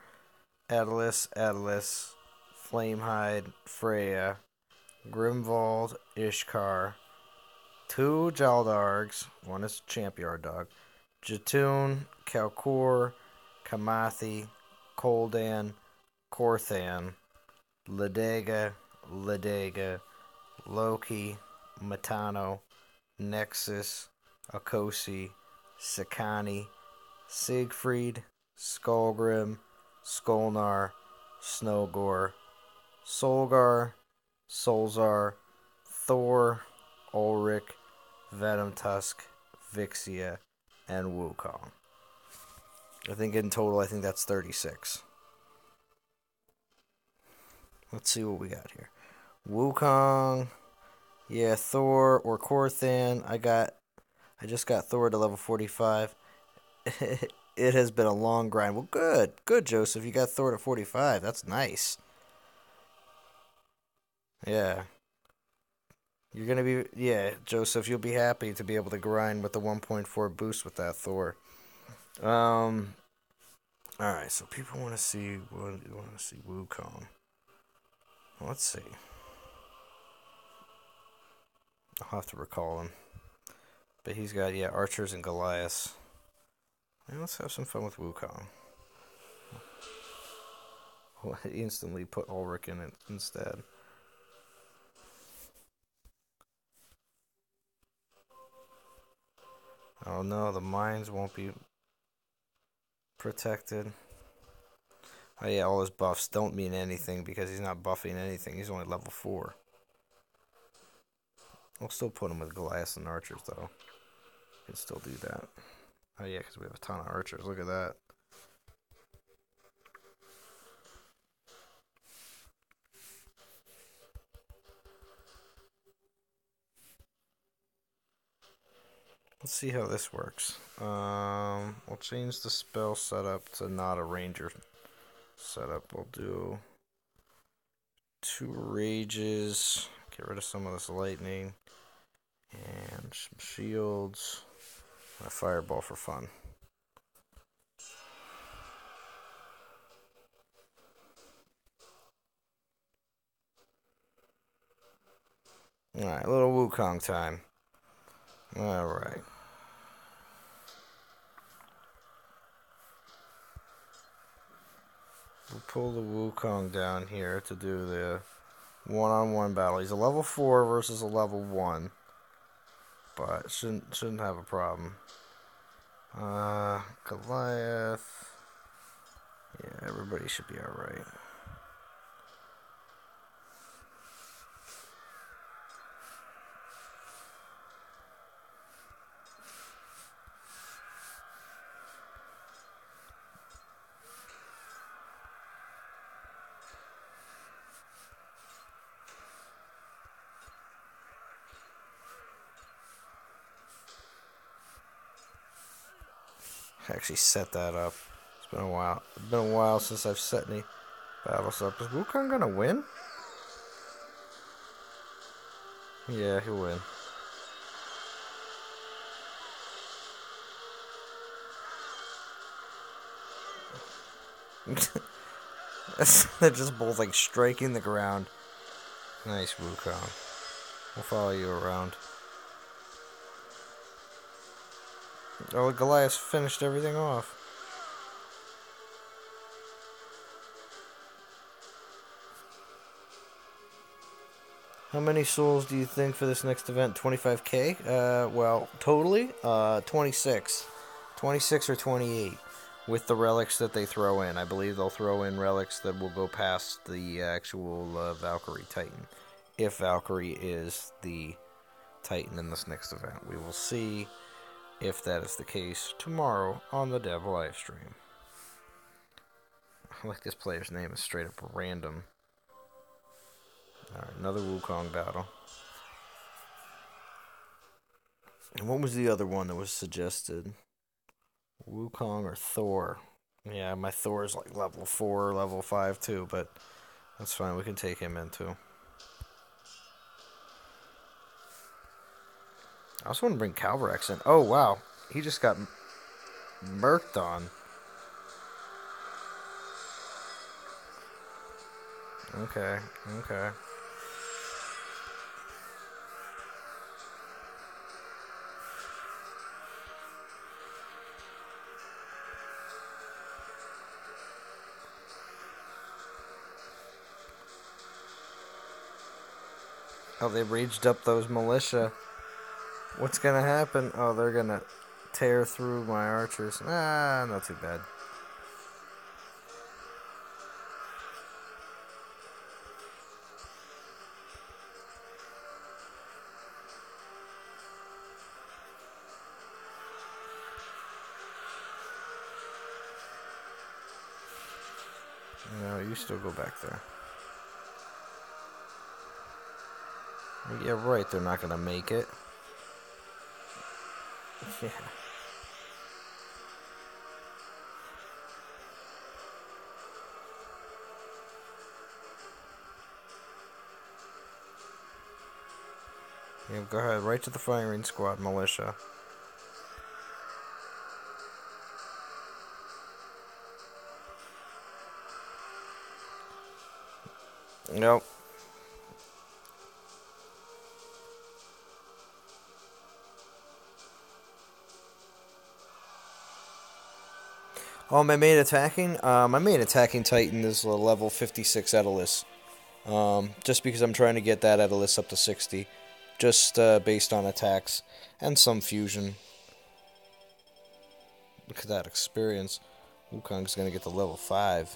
Adelis, Flamehide, Freya, Grimvald, Ishkar, 2 Jaldargs, one is Champiard Dog, Jatoon, Kalkor, Kamathi, Koldan, Korthan, Ledega, Loki, Matano, Nexus, Akosi, Sakani, Siegfried, Skullgrim, Skolnar, Snowgore, Solgar, Solzar, Thor, Ulrich, Venomtusk, Vixia, and Wukong. I think in total, I think that's 36. Let's see what we got here. Wukong, yeah, Thor or Korthan. I just got Thor to level 45. It has been a long grind. Well, good, Joseph. You got Thor to 45. That's nice. Yeah. You're gonna be, yeah, Joseph, you'll be happy to be able to grind with the 1.4 boost with that Thor. Alright, so people want to see Wukong. Let's see. I'll have to recall him. But he's got, yeah, archers and Goliaths. And let's have some fun with Wukong. We'll instantly put Ulrich in it instead. Oh no, the mines won't be protected. Oh yeah, all his buffs don't mean anything because he's not buffing anything. He's only level 4. I'll still put him with Goliaths and archers though. Can still do that. Oh yeah, because we have a ton of archers. Look at that. Let's see how this works. We'll change the spell setup to not a ranger setup. We'll do 2 rages. Get rid of some of this lightning. And some shields. And a fireball for fun. Alright, a little Wukong time. Alright. We'll pull the Wukong down here to do the one-on-one battle. He's a level 4 versus a level 1. But shouldn't have a problem. Goliath. Yeah, everybody should be alright. I actually set that up. It's been a while. It's been a while since I've set any battles up. Is Wukong gonna win? Yeah, he'll win. They're just both like striking the ground. Nice, Wukong. We'll follow you around. Oh, Goliath finished everything off. How many souls do you think for this next event? 25k? Well, totally, 26. 26 or 28 with the relics that they throw in. I believe they'll throw in relics that will go past the actual Valkyrie Titan. If Valkyrie is the Titan in this next event. We will see if that is the case tomorrow on the Dev live stream. I like this player's name is straight up random. Alright, another Wukong battle. And what was the other one that was suggested? Wukong or Thor? Yeah, my Thor is like level 4, level 5 too, but that's fine. We can take him in too. I also want to bring Calvarax in. Oh, wow. He just got murked on. Okay, okay. Oh, they raged up those militia. What's gonna happen? Oh, they're gonna tear through my archers. Ah, not too bad. No, you still go back there. Yeah, right, they're not gonna make it. Yeah. Yeah, go ahead, right to the firing squad, militia. Nope. Oh, my main attacking? My main attacking Titan is a level 56 Edelus. Just because I'm trying to get that Edelus up to 60. Just based on attacks and some fusion. Look at that experience. Wukong's gonna get to level 5.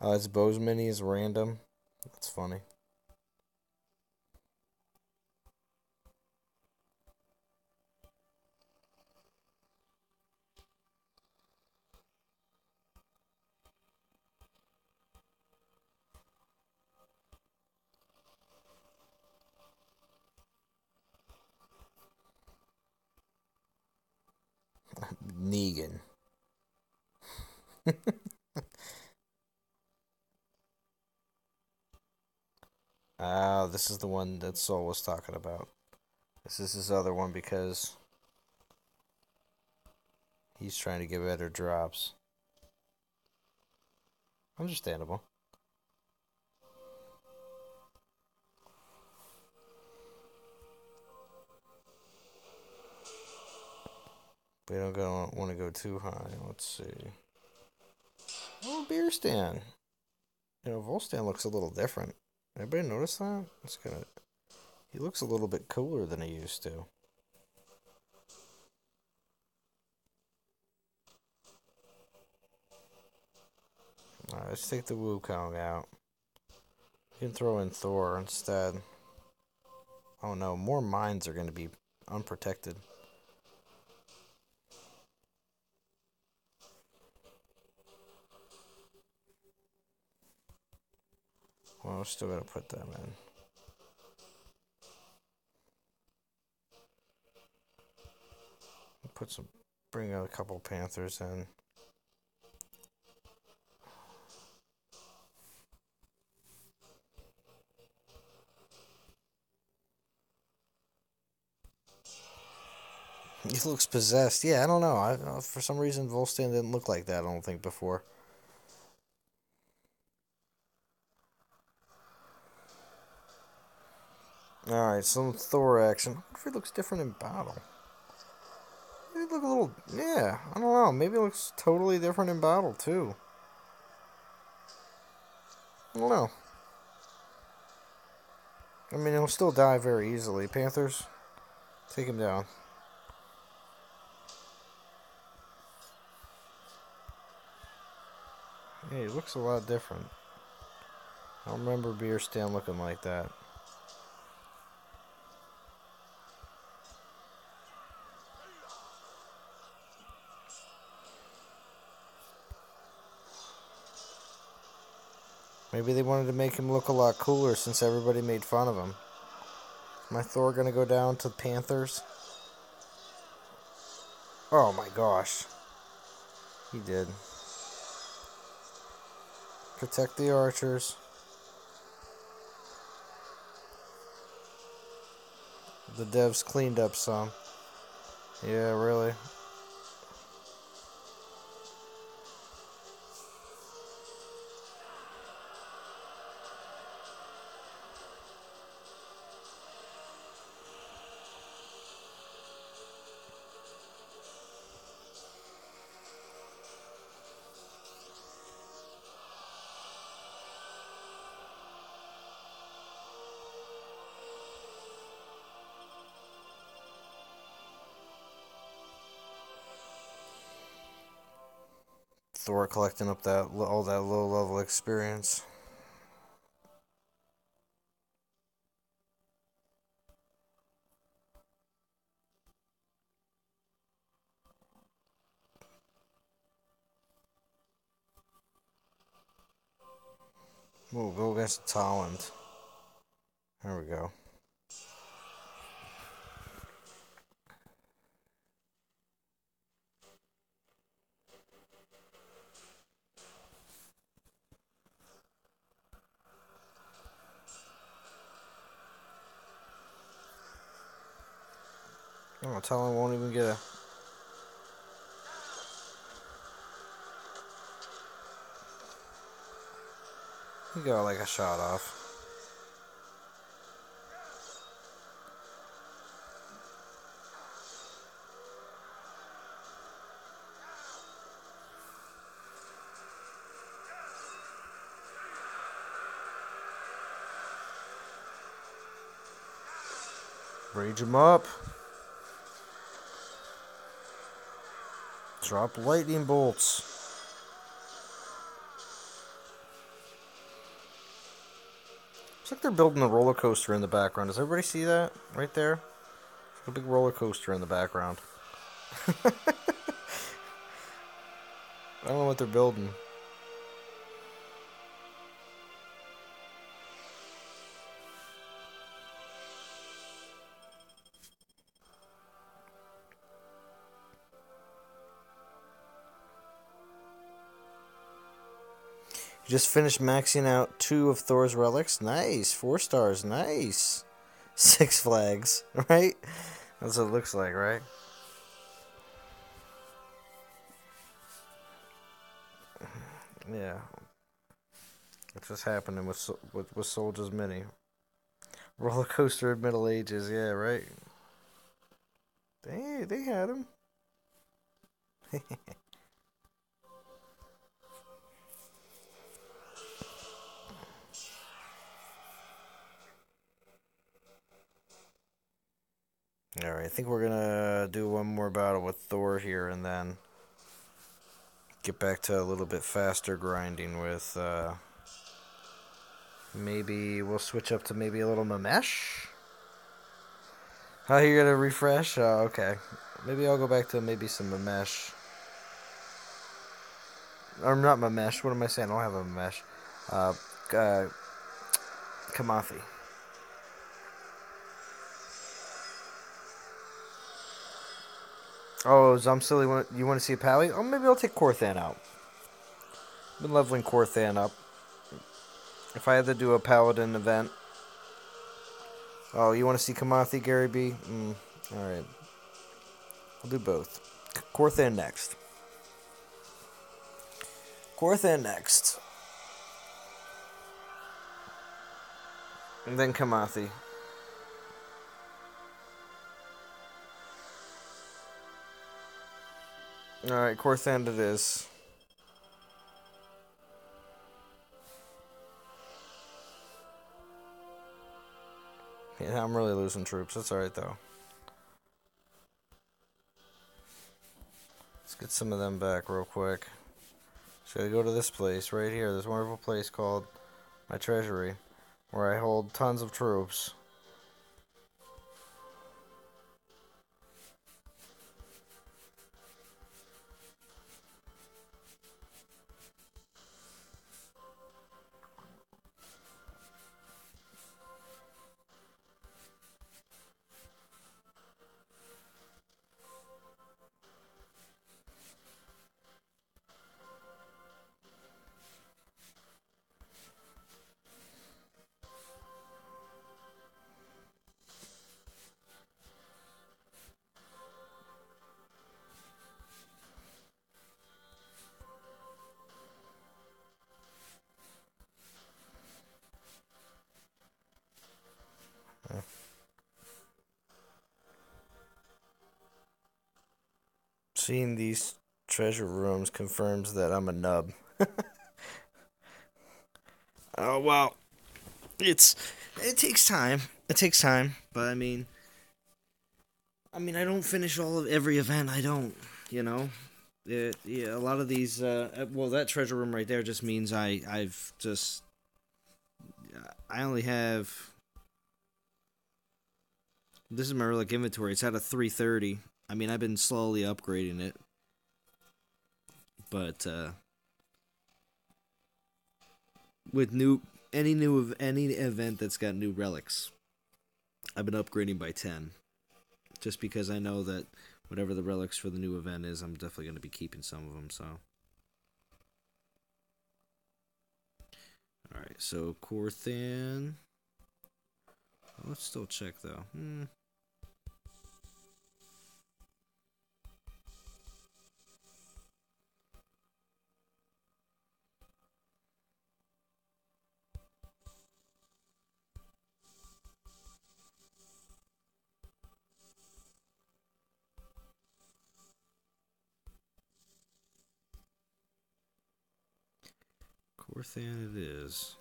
Oh, his Bose Mini is random. That's funny. Negan. Ah, this is the one that Soul was talking about. This is his other one because he's trying to get better drops. Understandable. We don't want to go too high. Let's see. Oh, beer stand. You know, Volstan looks a little different. Anybody notice that? It's gonna. He looks a little bit cooler than he used to. Alright, let's take the Wukong out. We can throw in Thor instead. Oh no, more mines are going to be unprotected. Well, we're still got to put them in. Put some, bring out a couple Panthers in. He looks possessed. Yeah, I don't know. For some reason, Volstan didn't look like that, I don't think, before. Alright, some Thor action. I wonder if he looks different in battle. Maybe look a little... Yeah, I don't know. Maybe it looks totally different in battle, too. I don't know. I mean, he'll still die very easily. Panthers, take him down. Yeah, he looks a lot different. I don't remember Beer Stan looking like that. Maybe they wanted to make him look a lot cooler since everybody made fun of him. Is my Thor gonna go down to the Panthers? Oh my gosh. He did. Protect the archers. The devs cleaned up some. Yeah, really. Thor collecting up that all that low level experience. We'll go against Zalon. There we go. Oh, Talon won't even get a... He got like a shot off. Rage him up. Drop lightning bolts. Looks like they're building a roller coaster in the background. Does everybody see that? Right there? A big roller coaster in the background. I don't know what they're building. You just finished maxing out 2 of Thor's relics. Nice. 4 stars. Nice. 6 flags. Right? That's what it looks like, right? Yeah. That's what's happening with Soldiers Mini. Roller coaster in Middle Ages. Yeah, right? They had him. Alright, I think we're gonna do one more battle with Thor here and then get back to a little bit faster grinding with, maybe we'll switch up to maybe a little Mamesh? Oh, you're gonna refresh? Oh, okay. Maybe I'll go back to maybe some Mamesh. Or not Mamesh, what am I saying? I don't have a Mamesh. Kamathi. Oh, Zumsilly, you want to see a Pally? Oh, maybe I'll take Korthan out. Been leveling Korthan up. If I had to do a Paladin event. Oh, you want to see Kamathi, Gary B? Alright. I'll do both. Korthan next. Korthan next. And then Kamathi. Alright, Corthand it is. Yeah, I'm really losing troops. That's alright, though. Let's get some of them back real quick. So I go to this place right here. This wonderful place called my treasury, where I hold tons of troops. Seeing these treasure rooms confirms that I'm a nub. Oh well, it takes time. It takes time, but I don't finish all of every event. I don't, you know. Yeah, a lot of these. Well, that treasure room right there just means I only have. This is my relic inventory. It's at a 330. I've been slowly upgrading it, but with any event that's got new relics, I've been upgrading by 10. Just because I know that whatever the relics for the new event is, I'm definitely going to be keeping some of them. So, all right. So Corthan. Let's still check though. Corthan it is.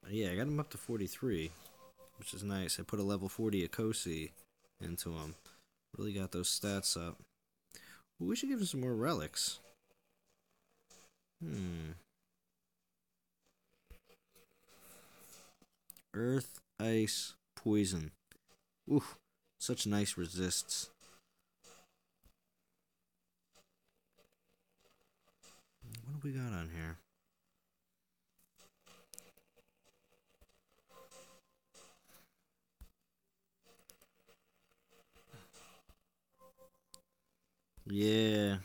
Yeah, I got him up to 43, which is nice. I put a level 40 Akosi into him. Really got those stats up. Well, we should give him some more relics. Earth, ice, poison. Ooh, such nice resists. What do we got on here? Yeah.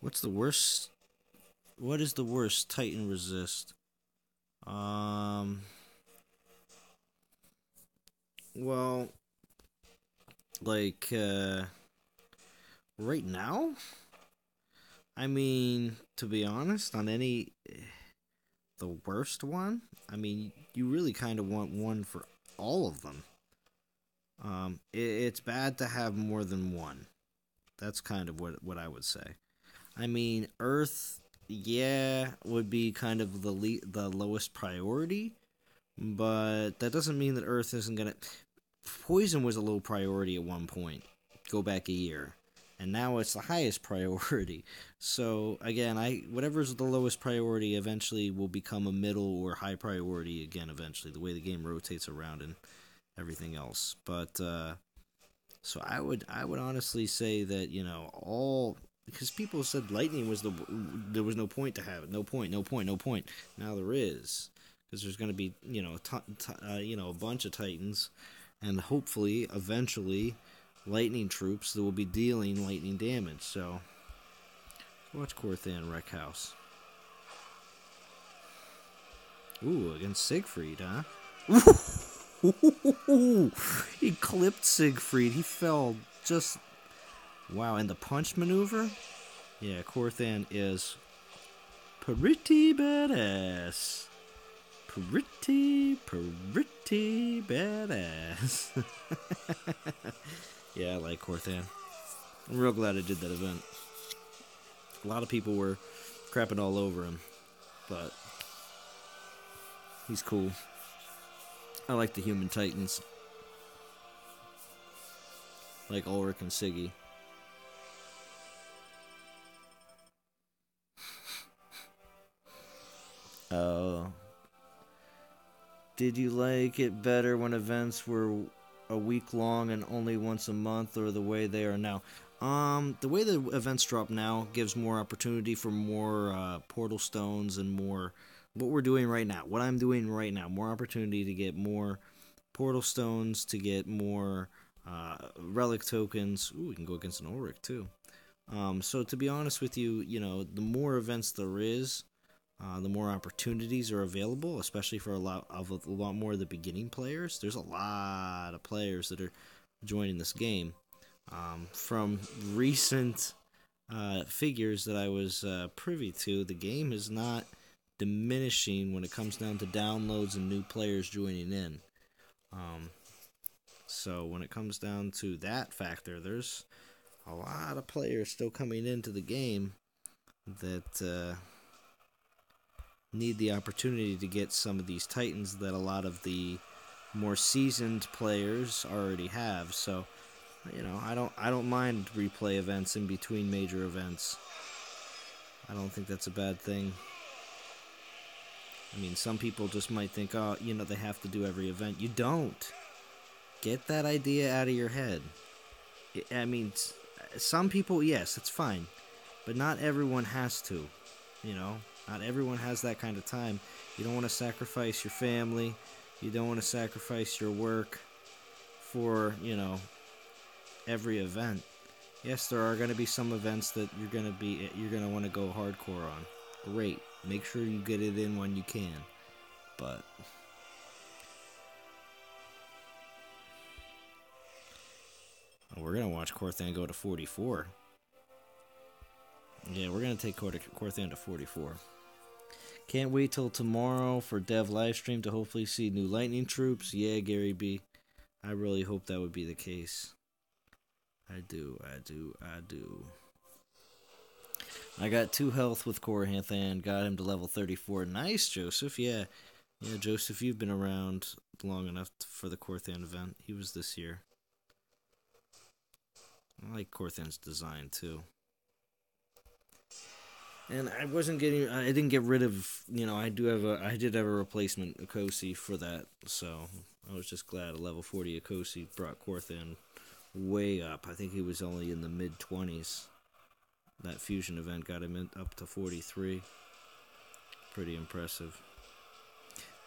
What's the worst? What is the worst Titan resist? Well, like, right now? To be honest, on the worst one, you really kind of want one for all of them. It's bad to have more than one. That's kind of what I would say. Earth, yeah, would be kind of the lowest priority, but that doesn't mean that Earth isn't gonna. Poison was a low priority at one point. Go back a year, and now it's the highest priority. So again, whatever's the lowest priority eventually will become a middle or high priority again eventually, the way the game rotates around and everything else. But so I would honestly say that, all, because people said lightning was there was no point to have it, no point, no point, no point. Now there is, because there's going to be a bunch of titans, and hopefully eventually lightning troops that will be dealing lightning damage. So watch Korthan wreck house. Ooh, against Siegfried, huh? He clipped Siegfried. He fell just... Wow, and the punch maneuver? Yeah, Korthan is pretty badass. Pretty badass. Yeah, I like Korthan. I'm real glad I did that event. A lot of people were crapping all over him, but he's cool. I like the human titans, like Ulrich and Siggy. Did you like it better when events were a week long and only once a month, or the way they are now? The way the events drop now gives more opportunity for more portal stones and more what we're doing right now. What I'm doing right now, more opportunity to get more portal stones, to get more relic tokens. Ooh, we can go against an Ulrich too. So to be honest with you, the more events there is, the more opportunities are available, especially for a lot more of the beginning players. There's a lot of players that are joining this game. From recent figures that I was privy to, the game is not diminishing when it comes down to downloads and new players joining in. So when it comes down to that factor, there's a lot of players still coming into the game that need the opportunity to get some of these titans that a lot of the more seasoned players already have. So, I don't mind replay events in between major events. I don't think that's a bad thing. I mean, some people just might think, oh, they have to do every event. You don't. Get that idea out of your head. I mean, some people, yes, it's fine. But not everyone has to. Not everyone has that kind of time. You don't want to sacrifice your family. You don't want to sacrifice your work for, every event. Yes, there are going to be some events that you're going to want to go hardcore on. Great. Make sure you get it in when you can. But we're going to watch Korthan go to 44. Yeah, we're going to take Korthan to 44. Can't wait till tomorrow for Dev Livestream to hopefully see new Lightning Troops. Yeah, Gary B. I really hope that would be the case. I do. I got 2 health with Korthan, got him to level 34. Nice, Joseph. Yeah, Joseph, you've been around long enough for the Korthan event. He was this year. I like Korthan's design, too. And I didn't get rid of, I did have a replacement Akosi for that, so I was just glad a level 40 Akosi brought Korthan way up. I think he was only in the mid-20s. That fusion event got him up to 43. Pretty impressive.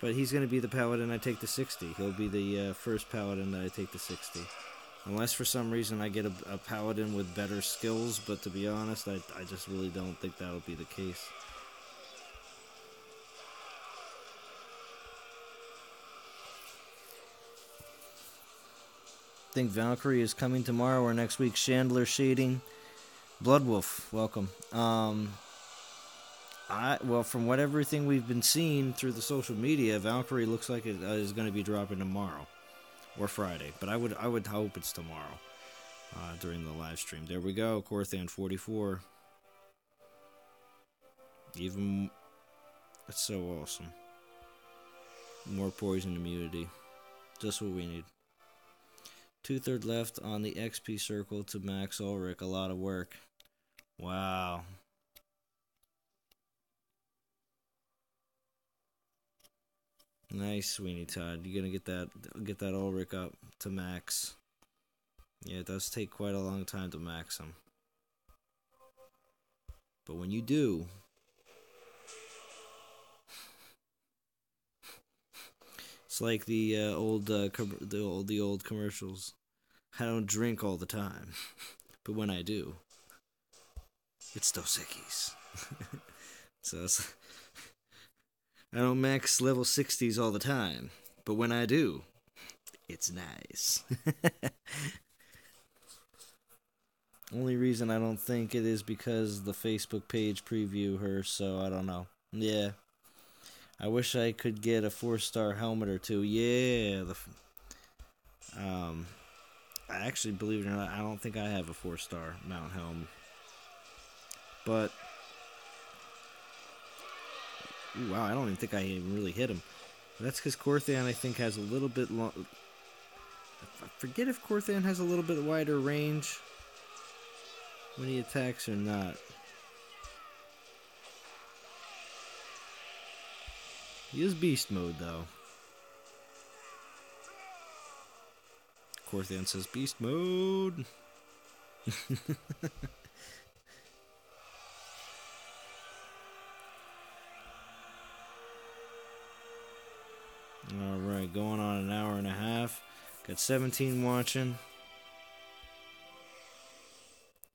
But he's going to be the paladin I take to 60. He'll be the first paladin that I take to 60. Unless for some reason I get a paladin with better skills, but to be honest, I just really don't think that'll be the case. I think Valkyrie is coming tomorrow or next week. Chandler Shading. Bloodwolf, welcome. From everything we've been seeing through the social media, Valkyrie looks like it is going to be dropping tomorrow. Or Friday, but I would hope it's tomorrow during the live stream. There we go, Korthan 44. It's so awesome. More poison immunity, just what we need. 2/3 left on the XP circle to max Ulrich. A lot of work. Wow. Nice, Sweeney Todd. You're gonna get that Ulrich up to max. Yeah, it does take quite a long time to max him. But when you do, it's like the old commercials. I don't drink all the time, but when I do, it's Dos Equis. So I don't max level 60s all the time, but when I do, it's nice. Only reason I don't think it is because the Facebook page preview her, so I don't know. Yeah. I wish I could get a 4-star helmet or two. Yeah. I actually, believe it or not, I don't think I have a 4-star mount helm. But, ooh, wow, I don't even think I even really hit him. That's because Corthan, I think, has a little bit long. I forget if Corthan has a little bit wider range when he attacks or not. He is beast mode, though. Corthan says beast mode. Alright, going on an hour and a half. Got 17 watching.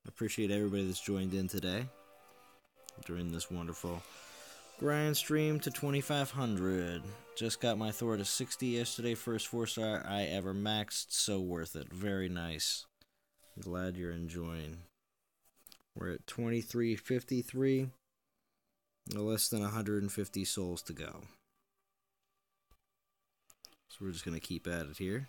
I appreciate everybody that's joined in today during this wonderful grind stream to 2,500. Just got my Thor to 60 yesterday. First 4-star I ever maxed. So worth it. Very nice. Glad you're enjoying. We're at 2353. Less than 150 souls to go. So we're just going to keep at it here.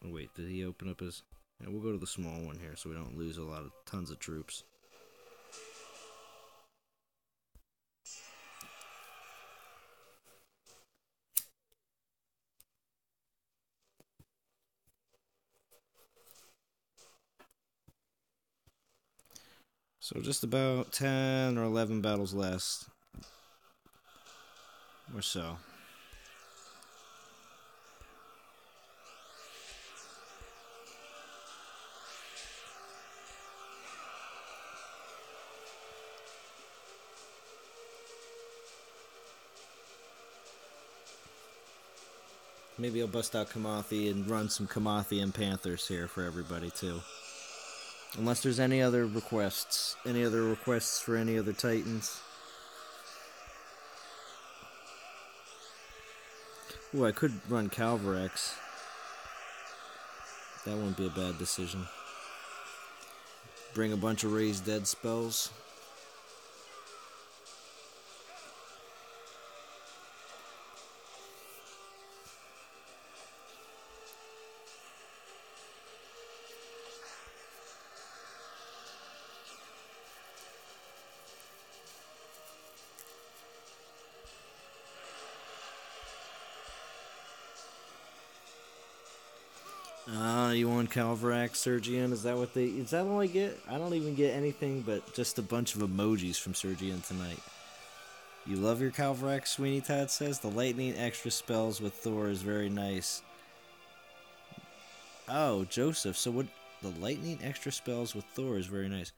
Oh wait, did he open up his... Yeah, we'll go to the small one here so we don't lose tons of troops. So just about 10 or 11 battles left. Or so. Maybe I'll bust out Kamathi and run some Kamathi and Panthers here for everybody too. Unless there's any other requests. Any other requests for any other Titans? Ooh, I could run Calvarex. That wouldn't be a bad decision. Bring a bunch of raised dead spells. You want Calvarax, Sergian? Is that what they... Is that all I get? I don't even get anything but just a bunch of emojis from Sergian tonight. You love your Calvarax, Sweeney Todd says. The lightning extra spells with Thor is very nice. Oh, Joseph. So what... The lightning extra spells with Thor is very nice.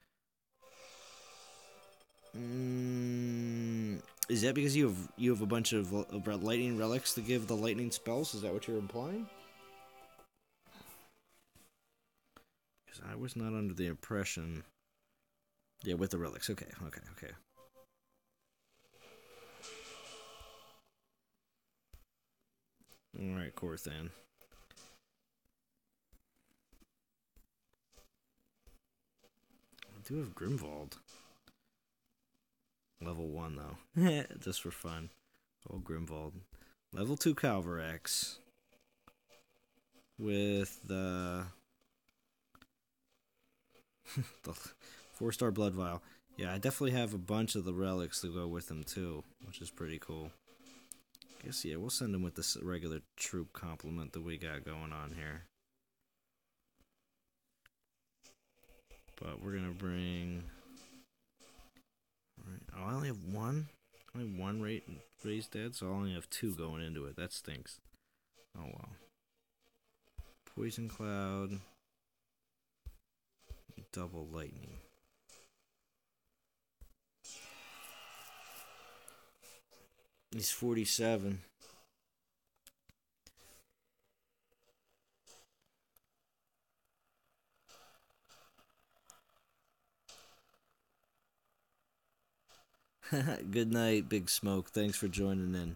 Is that because you have a bunch of lightning relics to give the lightning spells? Is that what you're implying? Because I was not under the impression... Yeah, with the relics. Okay. Alright, Corthan. I do have Grimwald. Level 1, though. Just for fun. Oh, Grimwald. Level 2 Calvarax. With the 4-star Blood Vial. Yeah, I definitely have a bunch of the relics to go with them, too. Which is pretty cool. Guess, yeah, we'll send him with this regular troop complement that we got going on here. But we're gonna bring... Oh, I only have one? Only one raised dead, so I only have 2 going into it. That stinks. Oh, well. Poison Cloud. Double Lightning. He's 47. Good night, Big Smoke. Thanks for joining in.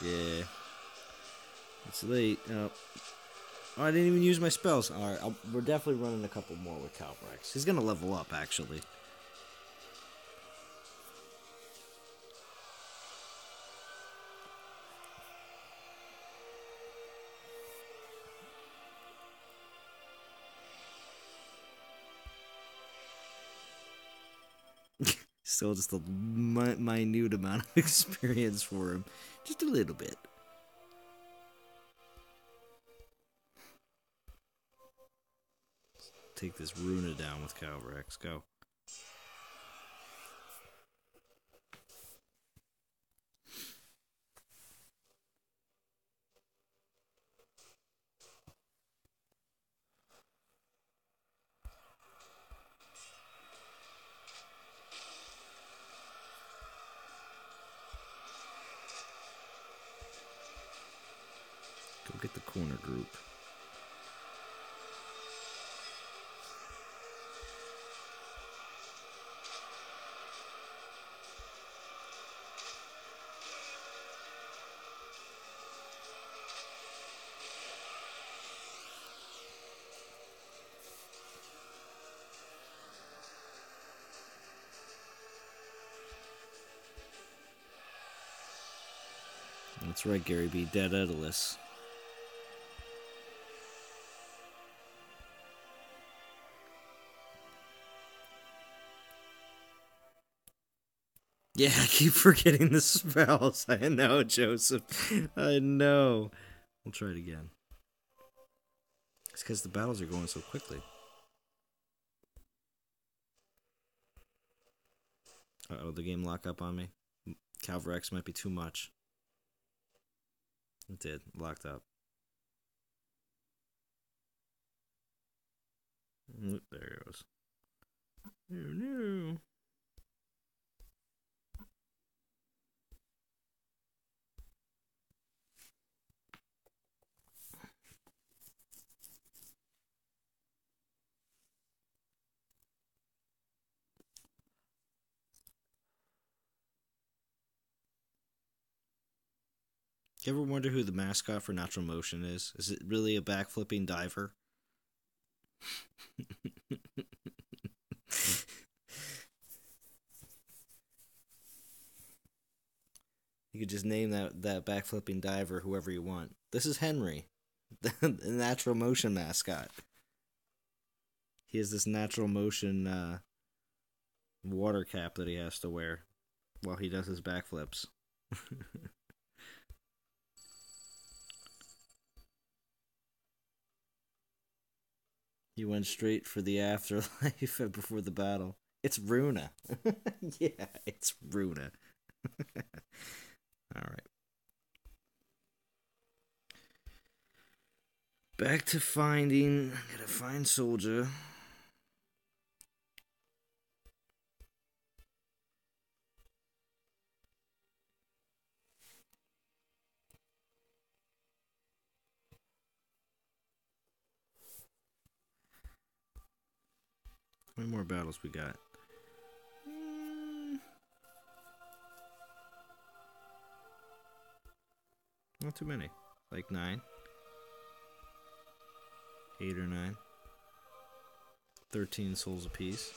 Yeah. It's late. Oh, I didn't even use my spells. Alright, we're definitely running a couple more with Calvrex. He's gonna level up, actually. Still just a minute amount of experience for him. Just a little bit. Take this Runa down with Calvrex. Go. Go get the corner group. That's right, Gary B. Dead Edalus. Yeah, I keep forgetting the spells. I know, Joseph. I know. We'll try it again. It's because the battles are going so quickly. Uh-oh, the game locked up on me. Calvrex might be too much. It did. Locked up. There it goes. Oh, no. You ever wonder who the mascot for Natural Motion is? Is it really a backflipping diver? You could just name that backflipping diver whoever you want. This is Henry, the Natural Motion mascot. He has this Natural Motion water cap that he has to wear while he does his backflips. He went straight for the afterlife before the battle. It's Runa. Yeah, it's Runa. Alright. Back to finding. I gotta find Soldier. How many more battles we got? Not too many. Like 9. 8 or 9. 13 souls apiece.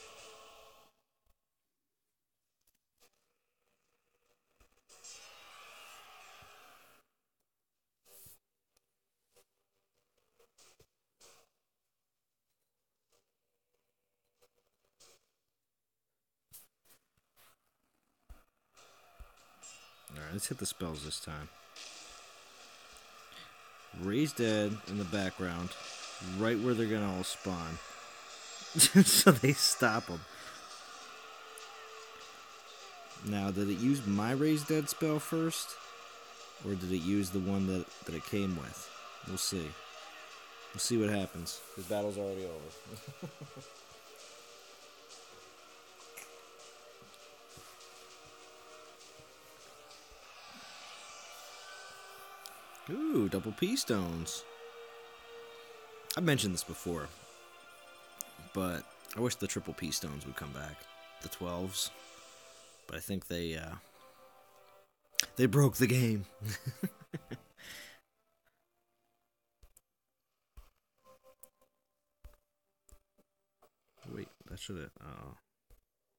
Alright, let's hit the spells this time. Raise Dead in the background, right where they're gonna all spawn. So they stop them. Now, did it use my Raise Dead spell first? Or did it use the one that it came with? We'll see. We'll see what happens. This battle's already over. Ooh, double P stones. I've mentioned this before, but I wish the triple P stones would come back. The 12s. But I think they broke the game. Wait, that should have... Oh,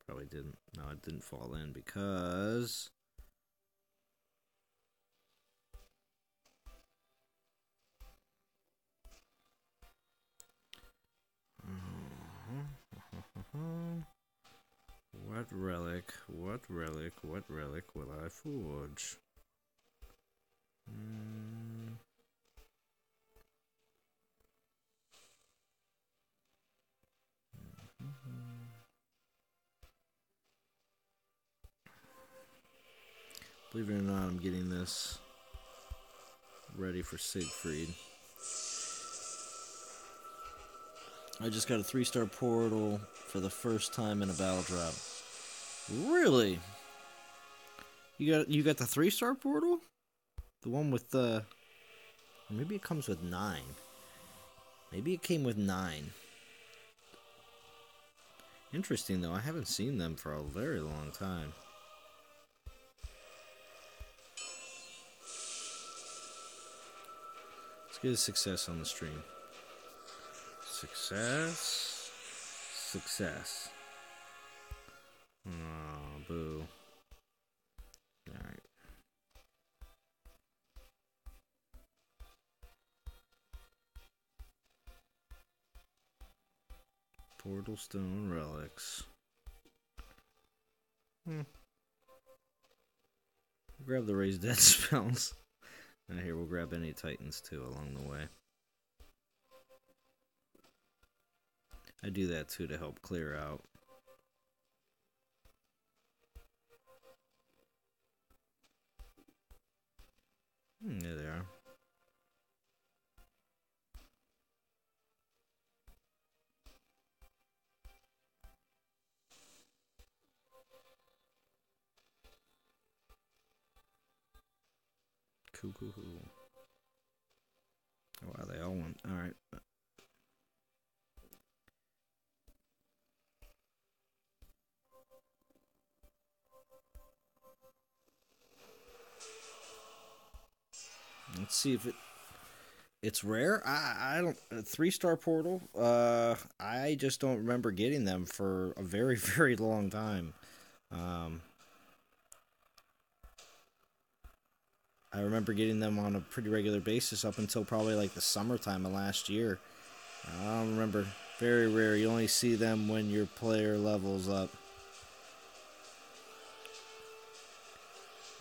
probably didn't. No, it didn't fall in because... What relic will I forge? Believe it or not, I'm getting this ready for Siegfried. I just got a 3-star portal for the first time in a battle drop. Really? You got the 3-star portal? The one with the... Maybe it comes with 9. Maybe it came with 9. Interesting though, I haven't seen them for a very long time. Let's get a success on the stream. Success. Success. Oh, boo. Alright. Portal Stone Relics. Grab the Raise Dead spells. And here we'll grab any Titans too along the way. I do that too to help clear out. There they are. Cool. Oh, wow, they all went. Alright. Let's see if it's rare. I don't... A 3-star portal? I just don't remember getting them for a very, very long time. I remember getting them on a pretty regular basis up until probably like the summertime of last year. I don't remember. Very rare. You only see them when your player levels up.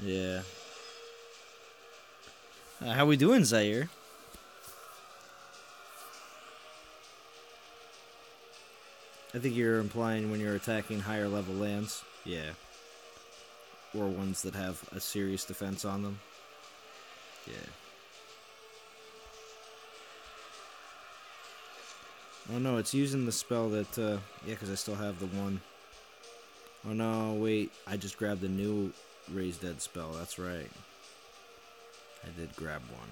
Yeah. How we doing, Zaire? I think you're implying when you're attacking higher level lands. Yeah. Or ones that have a serious defense on them. Yeah. Oh no, it's using the spell that, yeah, because I still have the one. Oh no, wait, I just grabbed the new Raise Dead spell, that's right. I did grab one.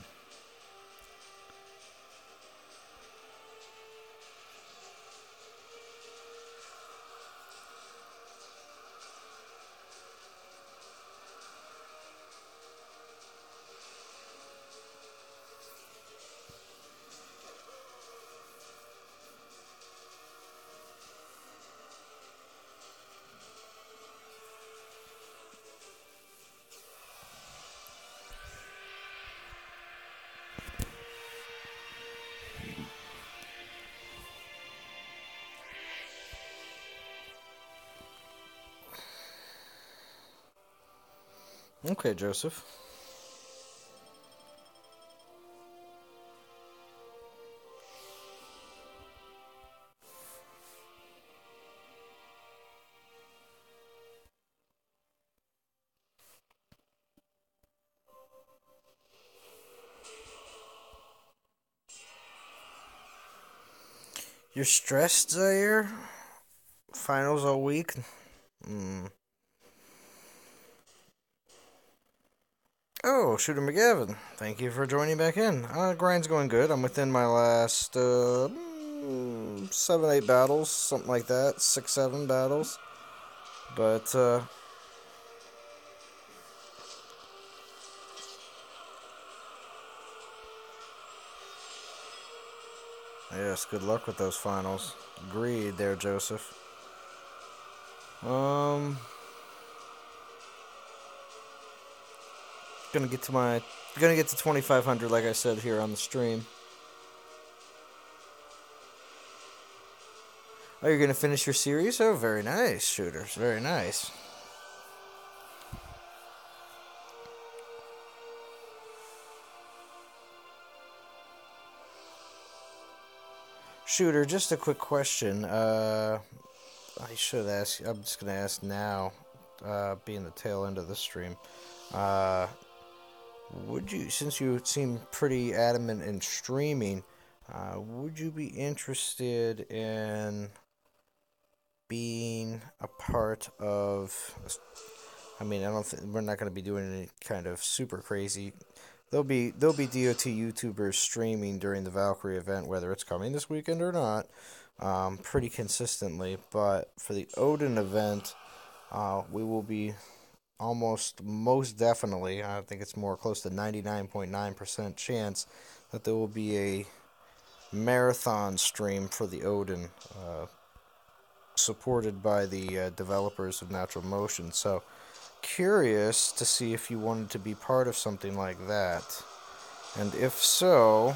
Okay, Joseph. You're stressed, Zaire? Finals all week? Hmm. Oh, Shooter McGavin. Thank you for joining back in. Grind's going good. I'm within my last 7, 8 battles, something like that. 6, 7 battles. But, yes, good luck with those finals. Agreed there, Joseph. Um, gonna get to my, gonna get to 2,500, like I said here on the stream. Oh, you're gonna finish your series? Oh, very nice, shooters. Very nice. Shooter, just a quick question. I should ask. I'm just gonna ask now, being the tail end of the stream. Uh, would you, since you seem pretty adamant in streaming, would you be interested in being a part of? I mean, I don't. We're not going to be doing any kind of super crazy. There'll be DOT YouTubers streaming during the Valkyrie event, whether it's coming this weekend or not, pretty consistently. But for the Odin event, we will be almost most definitely. I think it's more close to 99.9% chance that there will be a marathon stream for the Odin, supported by the developers of Natural Motion. So curious to see if you wanted to be part of something like that. And if so,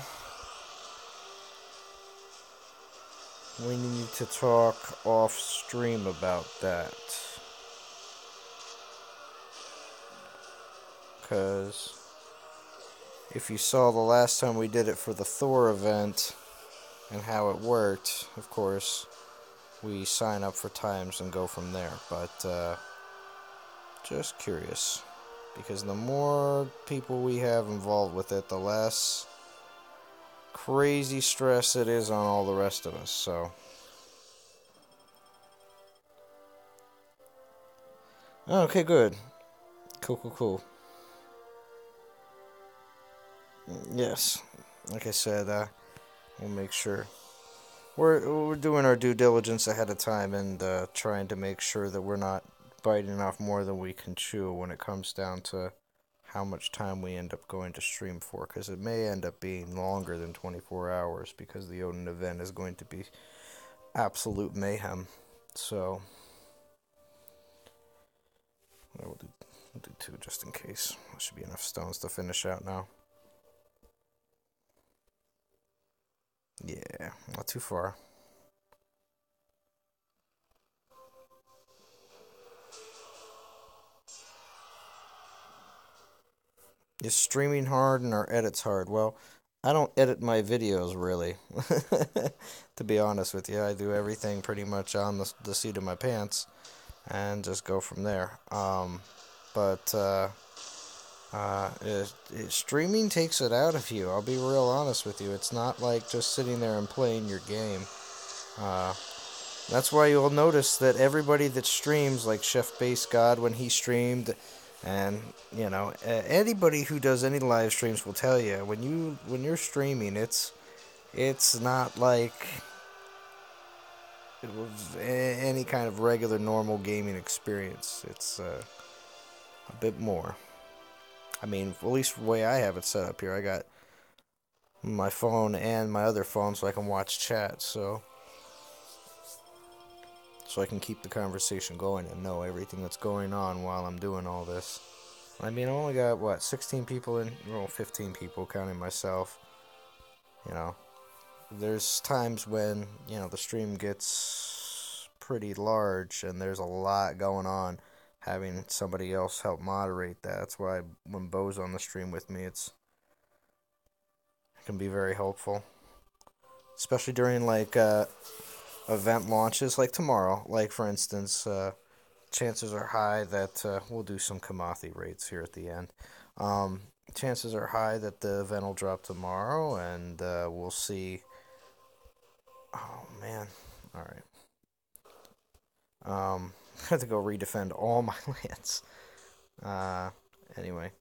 we need to talk off stream about that. Because if you saw the last time we did it for the Thor event and how it worked, of course, we sign up for times and go from there. But just curious. Because the more people we have involved with it, the less crazy stress it is on all the rest of us. So, okay, good. Cool, cool, cool. Yes, like I said, we'll make sure we're doing our due diligence ahead of time and trying to make sure that we're not biting off more than we can chew when it comes down to how much time we end up going to stream for, because it may end up being longer than 24 hours because the Odin event is going to be absolute mayhem. So we'll do 2 just in case. There should be enough stones to finish out now. Yeah, not too far. Is streaming hard and our edits hard? Well, I don't edit my videos really. To be honest with you, I do everything pretty much on the seat of my pants and just go from there. But streaming takes it out of you. I'll be real honest with you. It's not like just sitting there and playing your game. Uh, that's why you'll notice that everybody that streams, like Chef Base God when he streamed, and anybody who does any live streams will tell you when you're streaming, it's not like it was any kind of regular normal gaming experience. It's a bit more. I mean, at least the way I have it set up here, I got my phone and my other phone so I can watch chat, so I can keep the conversation going and know everything that's going on while I'm doing all this. I mean, I only got, 16 people in, well, 15 people counting myself. You know, there's times when, the stream gets pretty large and there's a lot going on, having somebody else help moderate that. That's why when Bo's on the stream with me, it can be very helpful, especially during like event launches, like tomorrow. Like for instance, chances are high that we'll do some Kamathi rates here at the end. Um, Chances are high that the event will drop tomorrow, and we'll see. Oh man! All right. I have to go redefend all my lands. Uh, anyway,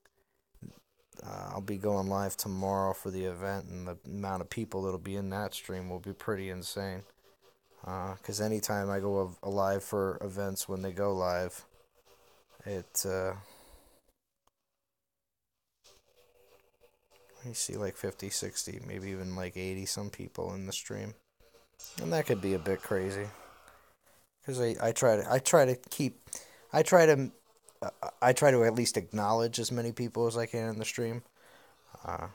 I'll be going live tomorrow for the event, and the amount of people that'll be in that stream will be pretty insane. Because anytime I go live for events when they go live, you see like 50, 60, maybe even like 80 some people in the stream. And that could be a bit crazy. Because I try to, I try to at least acknowledge as many people as I can in the stream. Uh,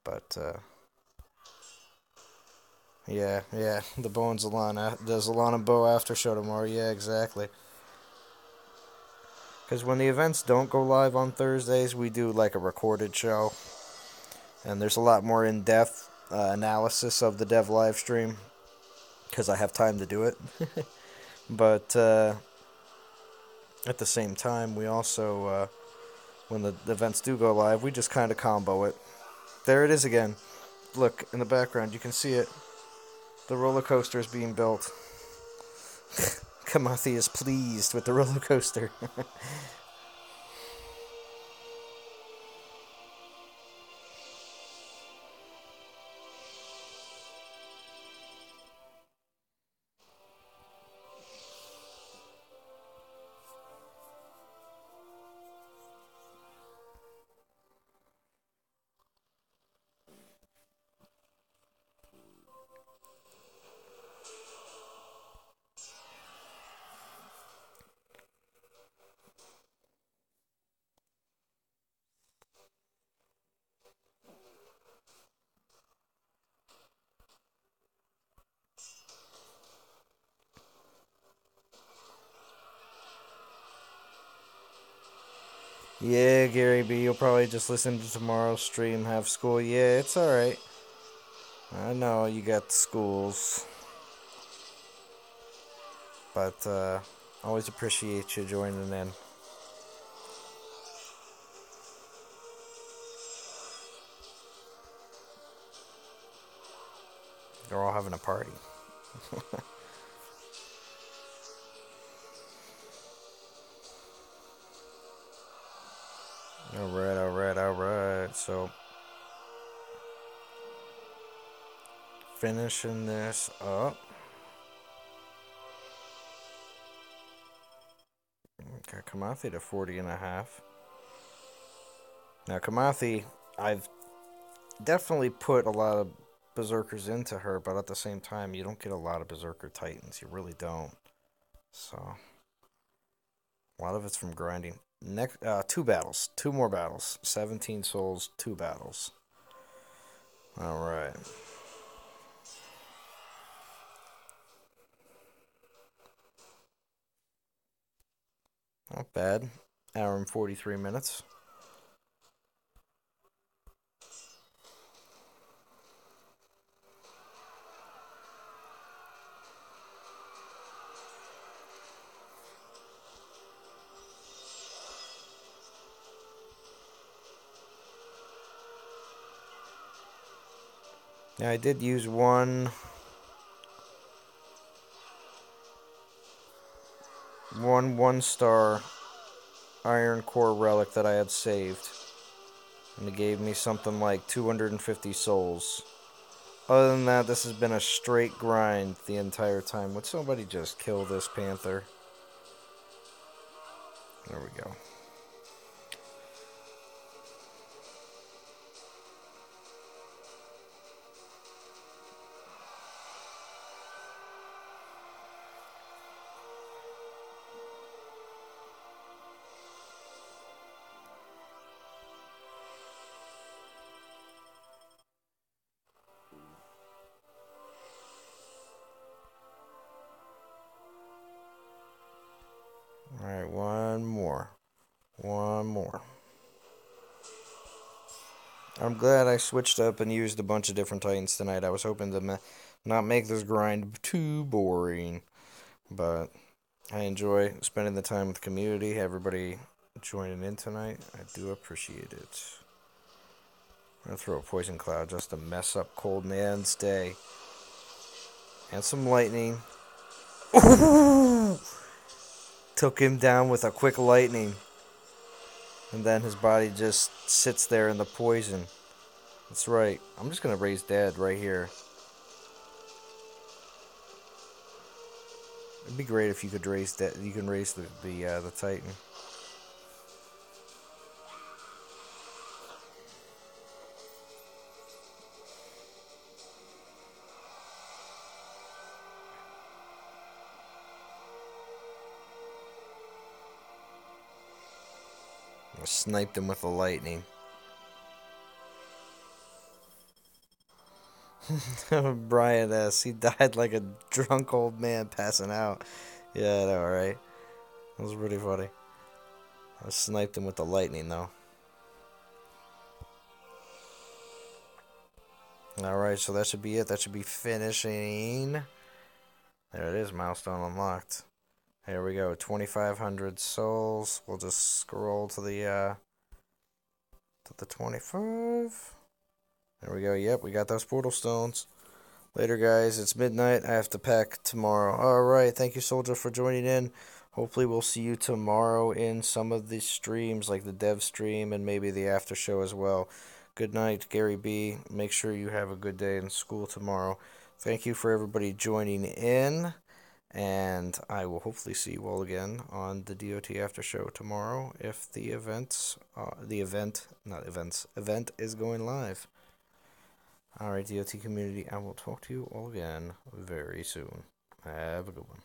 but, yeah, the Bones Zalon, the Zalon and Bo after show tomorrow. Yeah, exactly. Because when the events don't go live on Thursdays, we do like a recorded show. And there's a lot more in-depth analysis of the dev live stream. Because I have time to do it. But at the same time, we also, when the events do go live, we just kind of combo it. There it is again. Look, in the background, you can see it. The roller coaster is being built. Kamathi is pleased with the roller coaster. Yeah, Gary B, you'll probably just listen to tomorrow's stream, have school. Yeah, it's alright. I know you got schools. But, always appreciate you joining in. They're all having a party. Alright. So, finishing this up. Got Kamathi to 40.5. Now, Kamathi, I've definitely put a lot of Berserkers into her, but at the same time, you don't get a lot of Berserker Titans. You really don't. So, a lot of it's from grinding. Next, 2 battles. 2 more battles. 17 souls, 2 battles. Alright. Not bad. Hour and 43 minutes. Yeah, I did use one star Iron Core relic that I had saved. And it gave me something like 250 souls. Other than that, this has been a straight grind the entire time. Would somebody just kill this panther? There we go. Alright, I'm glad I switched up and used a bunch of different Titans tonight. I was hoping to not make this grind too boring, but I enjoy spending the time with the community. Everybody joining in tonight, I do appreciate it. I'm gonna throw a poison cloud just to mess up Cold Man's day. And some lightning. Ooh! Took him down with a quick lightning. And then his body just sits there in the poison. That's right. I'm just gonna raise dead right here. It'd be great if you could raise that. You can raise the Titan. I sniped him with the lightning. Brian S. He died like a drunk old man passing out. Yeah, I know, right? That was pretty funny. I sniped him with the lightning, though. Alright, so that should be it. That should be finishing. There it is, milestone unlocked. Here we go, 2,500 souls. We'll just scroll to the 25. There we go. Yep, we got those portal stones. Later, guys. It's midnight. I have to pack tomorrow. Alright, thank you, Soldier, for joining in. Hopefully, we'll see you tomorrow in some of the streams, like the dev stream and maybe the after show as well. Good night, Gary B. Make sure you have a good day in school tomorrow. Thank you for everybody joining in. And I will hopefully see you all again on the DOT after show tomorrow if the event is going live. Alright, DOT community, I will talk to you all again very soon. Have a good one.